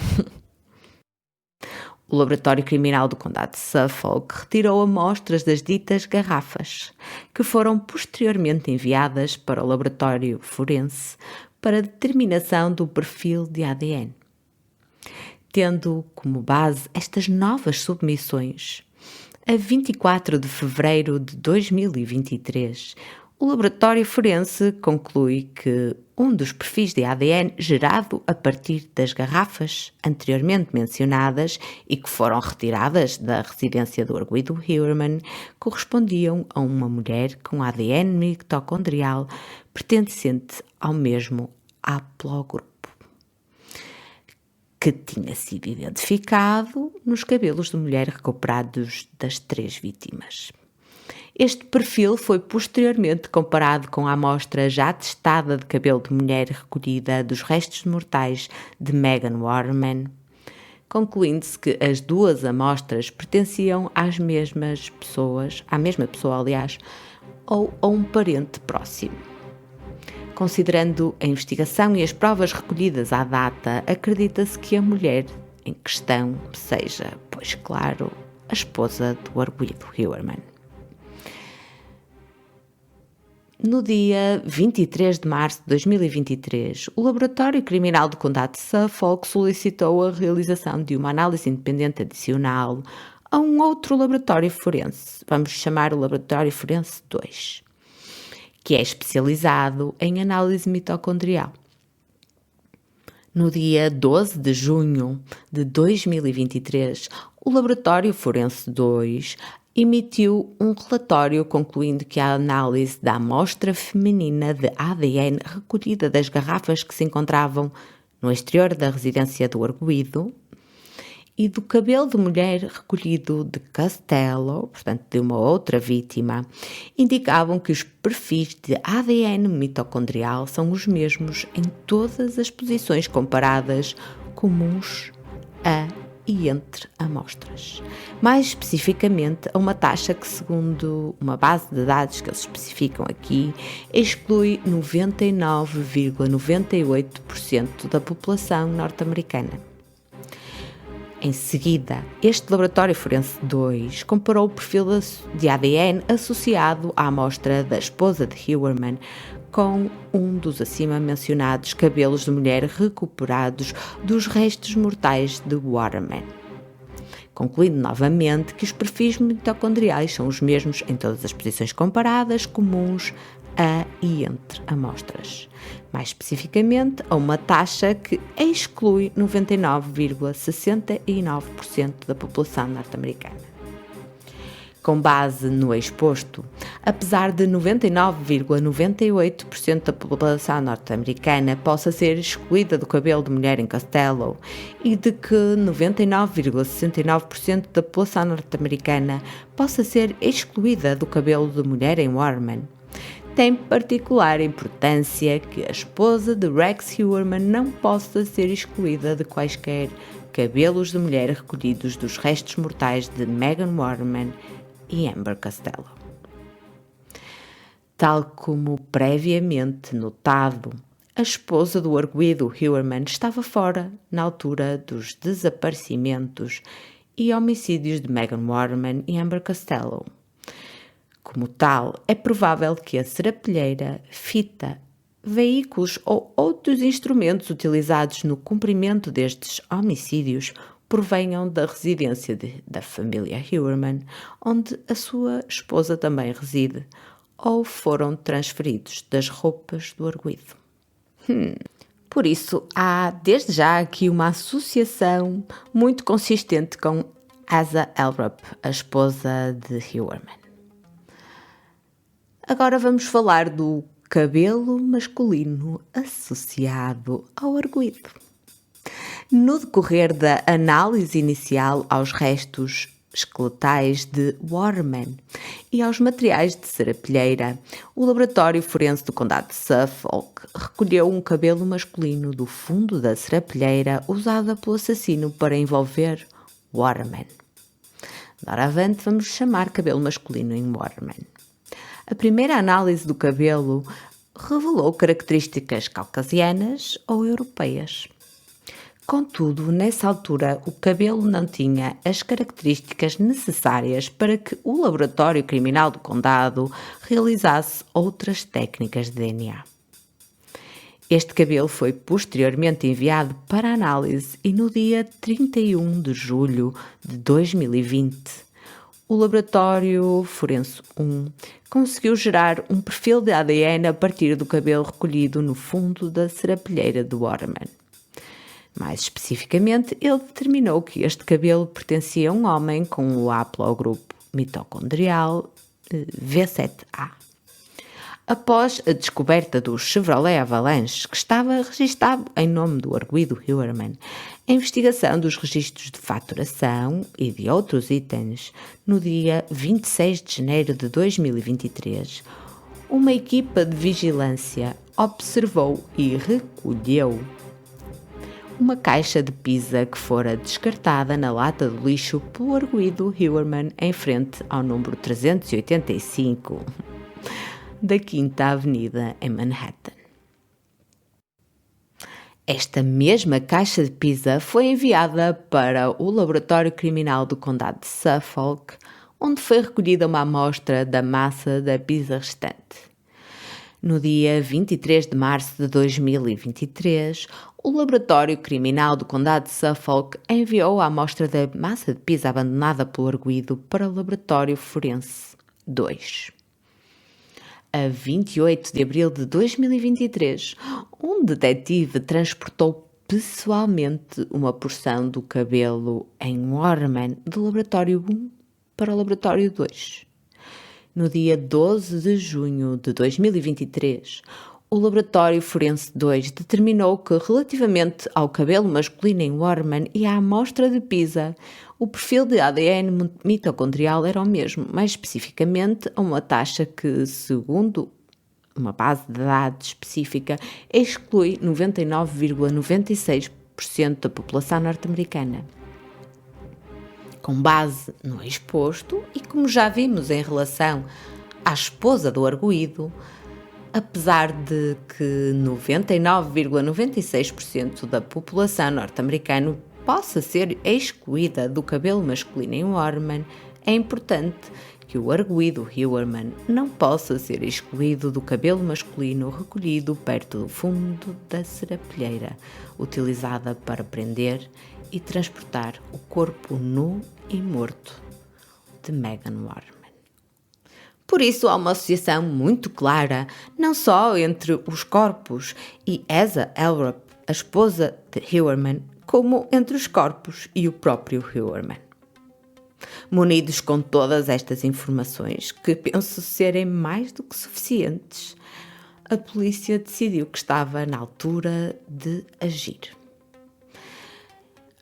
O Laboratório Criminal do Condado de Suffolk retirou amostras das ditas garrafas, que foram posteriormente enviadas para o laboratório forense para determinação do perfil de ADN. Tendo como base estas novas submissões, a 24 de fevereiro de 2023, o laboratório forense conclui que um dos perfis de ADN gerado a partir das garrafas anteriormente mencionadas e que foram retiradas da residência do arguido Heuermann correspondiam a uma mulher com ADN mitocondrial pertencente ao mesmo haplogrupo, que tinha sido identificado nos cabelos de mulher recuperados das 3 vítimas. Este perfil foi posteriormente comparado com a amostra já testada de cabelo de mulher recolhida dos restos mortais de Megan Warman, concluindo-se que as 2 amostras pertenciam às mesmas pessoas, à mesma pessoa, aliás, ou a um parente próximo. Considerando a investigação e as provas recolhidas à data, acredita-se que a mulher em questão seja, pois claro, a esposa do arguido Heuermann. No dia 23 de março de 2023, o Laboratório Criminal do Condado de Suffolk solicitou a realização de uma análise independente adicional a um outro laboratório forense, vamos chamar o Laboratório Forense 2, que é especializado em análise mitocondrial. No dia 12 de junho de 2023, o Laboratório Forense 2 emitiu um relatório concluindo que a análise da amostra feminina de ADN recolhida das garrafas que se encontravam no exterior da residência do arguido e do cabelo de mulher recolhido de Costello, portanto de uma outra vítima, indicavam que os perfis de ADN mitocondrial são os mesmos em todas as posições comparadas comuns a e entre amostras. Mais especificamente, a uma taxa que, segundo uma base de dados que eles especificam aqui, exclui 99,98% da população norte-americana. Em seguida, este Laboratório Forense 2 comparou o perfil de ADN associado à amostra da esposa de Heuermann com um dos acima mencionados cabelos de mulher recuperados dos restos mortais de Waterman, concluindo novamente que os perfis mitocondriais são os mesmos em todas as posições comparadas, comuns a e entre amostras. Mais especificamente, a uma taxa que exclui 99,69% da população norte-americana. Com base no exposto, apesar de 99,98% da população norte-americana possa ser excluída do cabelo de mulher em Costello e de que 99,69% da população norte-americana possa ser excluída do cabelo de mulher em Warman, tem particular importância que a esposa de Rex Heuermann não possa ser excluída de quaisquer cabelos de mulher recolhidos dos restos mortais de Megan Waterman e Amber Costello. Tal como previamente notado, a esposa do arguido Heuermann estava fora na altura dos desaparecimentos e homicídios de Megan Waterman e Amber Costello. Como tal, é provável que a serapilheira, fita, veículos ou outros instrumentos utilizados no cumprimento destes homicídios provenham da residência da família Heuermann, onde a sua esposa também reside, ou foram transferidos das roupas do arguido. Por isso, há desde já aqui uma associação muito consistente com Asa Elrup, a esposa de Heuermann. Agora vamos falar do cabelo masculino associado ao arguido. No decorrer da análise inicial aos restos esqueletais de Waterman e aos materiais de serapilheira, o Laboratório Forense do Condado de Suffolk recolheu um cabelo masculino do fundo da serapilheira usada pelo assassino para envolver Waterman. Doravante vamos chamar cabelo masculino em Waterman. A primeira análise do cabelo revelou características caucasianas ou europeias. Contudo, nessa altura, o cabelo não tinha as características necessárias para que o Laboratório Criminal do Condado realizasse outras técnicas de DNA. Este cabelo foi posteriormente enviado para análise e no dia 31 de julho de 2020, o Laboratório Forense 1 conseguiu gerar um perfil de ADN a partir do cabelo recolhido no fundo da serapilheira de Waterman. Mais especificamente, ele determinou que este cabelo pertencia a um homem com o haplogrupo mitocondrial V7A. Após a descoberta do Chevrolet Avalanche, que estava registado em nome do arguido Heuermann, a investigação dos registros de faturação e de outros itens, no dia 26 de janeiro de 2023, uma equipa de vigilância observou e recolheu uma caixa de pizza que fora descartada na lata de lixo pelo arguido Heuermann em frente ao número 385 da 5ª Avenida em Manhattan. Esta mesma caixa de pizza foi enviada para o Laboratório Criminal do Condado de Suffolk, onde foi recolhida uma amostra da massa da pizza restante. No dia 23 de março de 2023, o Laboratório Criminal do Condado de Suffolk enviou a amostra da massa de pizza abandonada pelo arguido para o Laboratório Forense 2. A 28 de abril de 2023, um detetive transportou pessoalmente uma porção do cabelo em Waterman do Laboratório 1 para o Laboratório 2. No dia 12 de junho de 2023, o Laboratório Forense 2 determinou que, relativamente ao cabelo masculino em Waterman e à amostra de pizza, o perfil de ADN mitocondrial era o mesmo, mais especificamente a uma taxa que, segundo uma base de dados específica, exclui 99,96% da população norte-americana. Com base no exposto, e como já vimos em relação à esposa do arguido, apesar de que 99,96% da população norte-americana possa ser excluída do cabelo masculino em Waterman, é importante que o arguido Heuermann não possa ser excluído do cabelo masculino recolhido perto do fundo da serapilheira, utilizada para prender e transportar o corpo nu e morto de Megan Waterman. Por isso, há uma associação muito clara, não só entre os corpos e Asa Elrup, a esposa de Heuermann, como entre os corpos e o próprio Heuermann. Munidos com todas estas informações, que penso serem mais do que suficientes, a polícia decidiu que estava na altura de agir.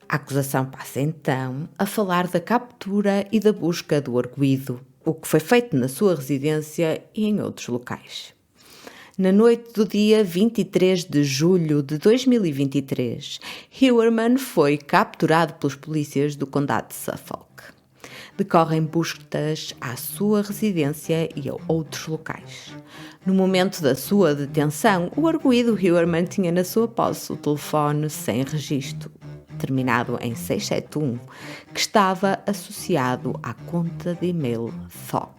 A acusação passa então a falar da captura e da busca do arguido, o que foi feito na sua residência e em outros locais. Na noite do dia 23 de julho de 2023, Heuermann foi capturado pelos polícias do condado de Suffolk. Decorrem buscas à sua residência e a outros locais. No momento da sua detenção, o arguido Heuermann tinha na sua posse o telefone sem registro, terminado em 671, que estava associado à conta de e-mail Thok,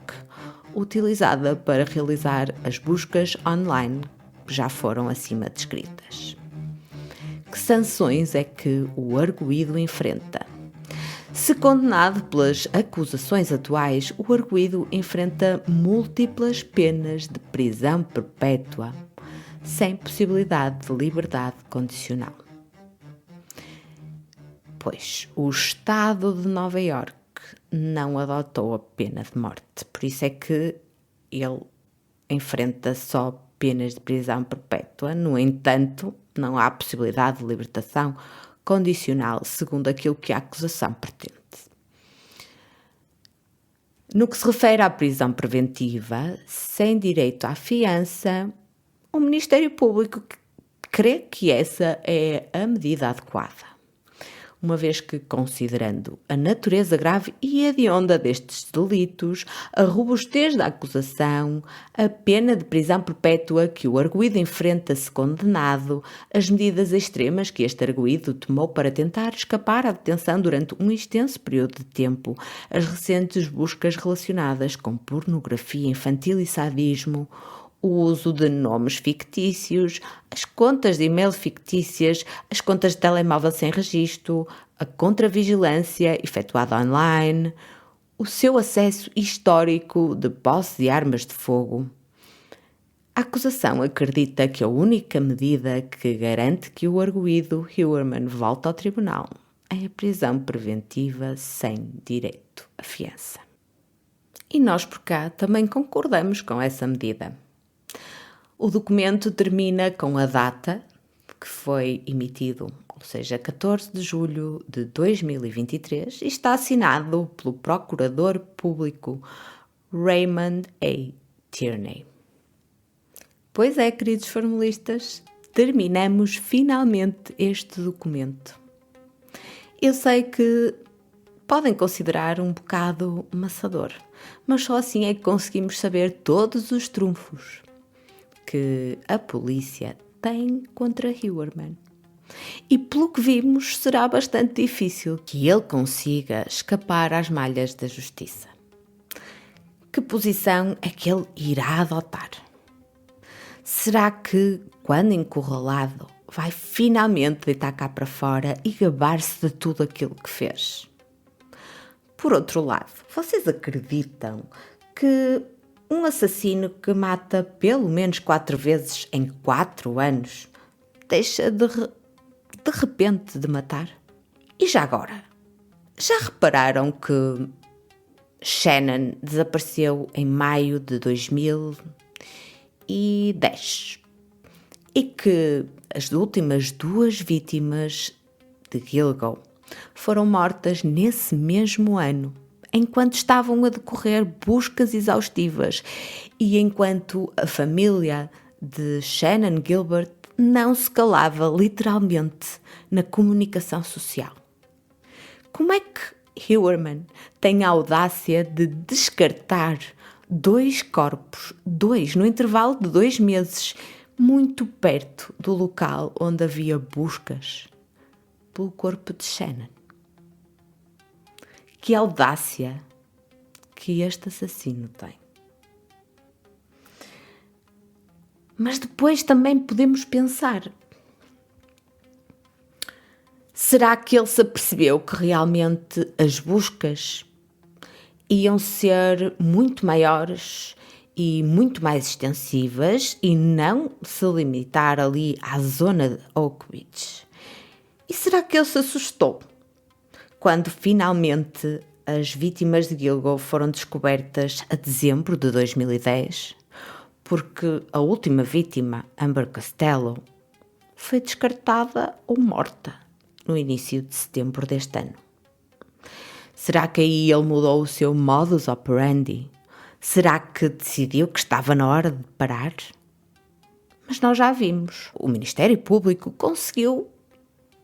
utilizada para realizar as buscas online que já foram acima descritas. Que sanções é que o arguido enfrenta? Se condenado pelas acusações atuais, o arguido enfrenta múltiplas penas de prisão perpétua, sem possibilidade de liberdade condicional. Pois o Estado de Nova Iorque não adotou a pena de morte, por isso é que ele enfrenta só penas de prisão perpétua. No entanto, não há possibilidade de libertação condicional, segundo aquilo que a acusação pretende. No que se refere à prisão preventiva, sem direito à fiança, o Ministério Público crê que essa é a medida adequada, uma vez que, considerando a natureza grave e hedionda destes delitos, a robustez da acusação, a pena de prisão perpétua que o arguido enfrenta se condenado, as medidas extremas que este arguido tomou para tentar escapar à detenção durante um extenso período de tempo, as recentes buscas relacionadas com pornografia infantil e sadismo, o uso de nomes fictícios, as contas de e-mail fictícias, as contas de telemóvel sem registro, a contravigilância efetuada online, o seu acesso histórico de posse de armas de fogo. A acusação acredita que a única medida que garante que o arguido Heuermann volte ao tribunal é a prisão preventiva sem direito à fiança. E nós por cá também concordamos com essa medida. O documento termina com a data que foi emitido, ou seja, 14 de julho de 2023, e está assinado pelo Procurador Público Raymond A. Tierney. Pois é, queridos formulistas, terminamos finalmente este documento. Eu sei que podem considerar um bocado maçador, mas só assim é que conseguimos saber todos os trunfos que a polícia tem contra Heuermann. E pelo que vimos, será bastante difícil que ele consiga escapar às malhas da justiça. Que posição é que ele irá adotar? Será que, quando encurralado, vai finalmente deitar cá para fora e gabar-se de tudo aquilo que fez? Por outro lado, vocês acreditam que um assassino que mata pelo menos 4 vezes em 4 anos deixa de repente de matar? E já agora? Já repararam que Shannon desapareceu em maio de 2010 e que as últimas 2 vítimas de Gilgo foram mortas nesse mesmo ano, enquanto estavam a decorrer buscas exaustivas e enquanto a família de Shannon Gilbert não se calava literalmente na comunicação social? Como é que Heuermann tem a audácia de descartar 2 corpos, no intervalo de 2 meses, muito perto do local onde havia buscas pelo corpo de Shannon? Que audácia que este assassino tem. Mas depois também podemos pensar: será que ele se apercebeu que realmente as buscas iam ser muito maiores e muito mais extensivas e não se limitar ali à zona de Oak Ridge? E será que ele se assustou quando finalmente as vítimas de Gilgo foram descobertas a dezembro de 2010, porque a última vítima, Amber Costello, foi descartada ou morta no início de setembro deste ano? Será que aí ele mudou o seu modus operandi? Será que decidiu que estava na hora de parar? Mas nós já vimos, o Ministério Público conseguiu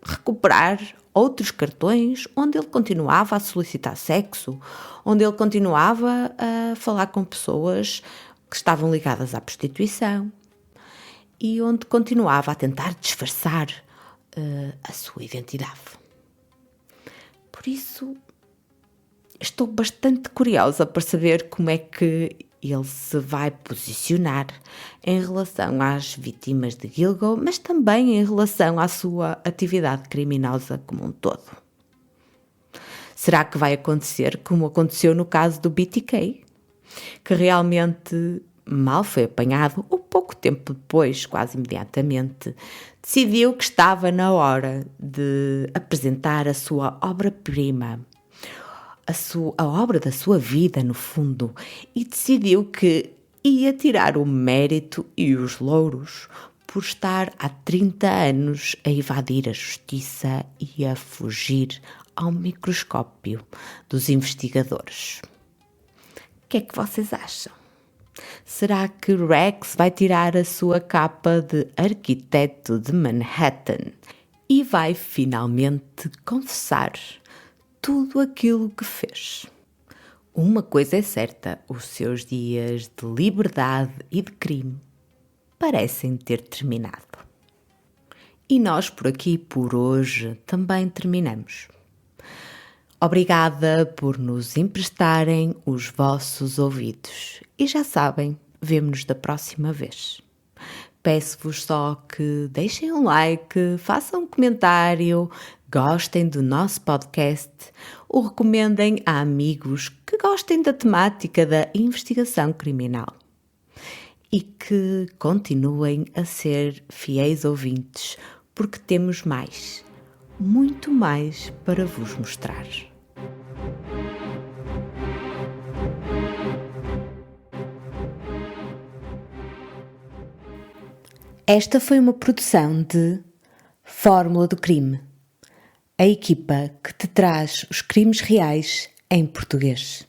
recuperar outros cartões onde ele continuava a solicitar sexo, onde ele continuava a falar com pessoas que estavam ligadas à prostituição e onde continuava a tentar disfarçar a sua identidade. Por isso, estou bastante curiosa para saber como é que ele se vai posicionar em relação às vítimas de Gilgo, mas também em relação à sua atividade criminosa como um todo. Será que vai acontecer como aconteceu no caso do BTK? Que realmente mal foi apanhado, ou pouco tempo depois, quase imediatamente, decidiu que estava na hora de apresentar a sua obra-prima, a obra da sua vida, no fundo, e decidiu que ia tirar o mérito e os louros por estar há 30 anos a evadir a justiça e a fugir ao microscópio dos investigadores. O que é que vocês acham? Será que Rex vai tirar a sua capa de arquiteto de Manhattan e vai finalmente confessar tudo aquilo que fez? Uma coisa é certa, os seus dias de liberdade e de crime parecem ter terminado. E nós por aqui, por hoje, também terminamos. Obrigada por nos emprestarem os vossos ouvidos. E já sabem, vemo-nos da próxima vez. Peço-vos só que deixem um like, façam um comentário, gostem do nosso podcast, o recomendem a amigos que gostem da temática da investigação criminal e que continuem a ser fiéis ouvintes, porque temos mais, muito mais para vos mostrar. Esta foi uma produção de Fórmula do Crime, a equipa que te traz os crimes reais em português.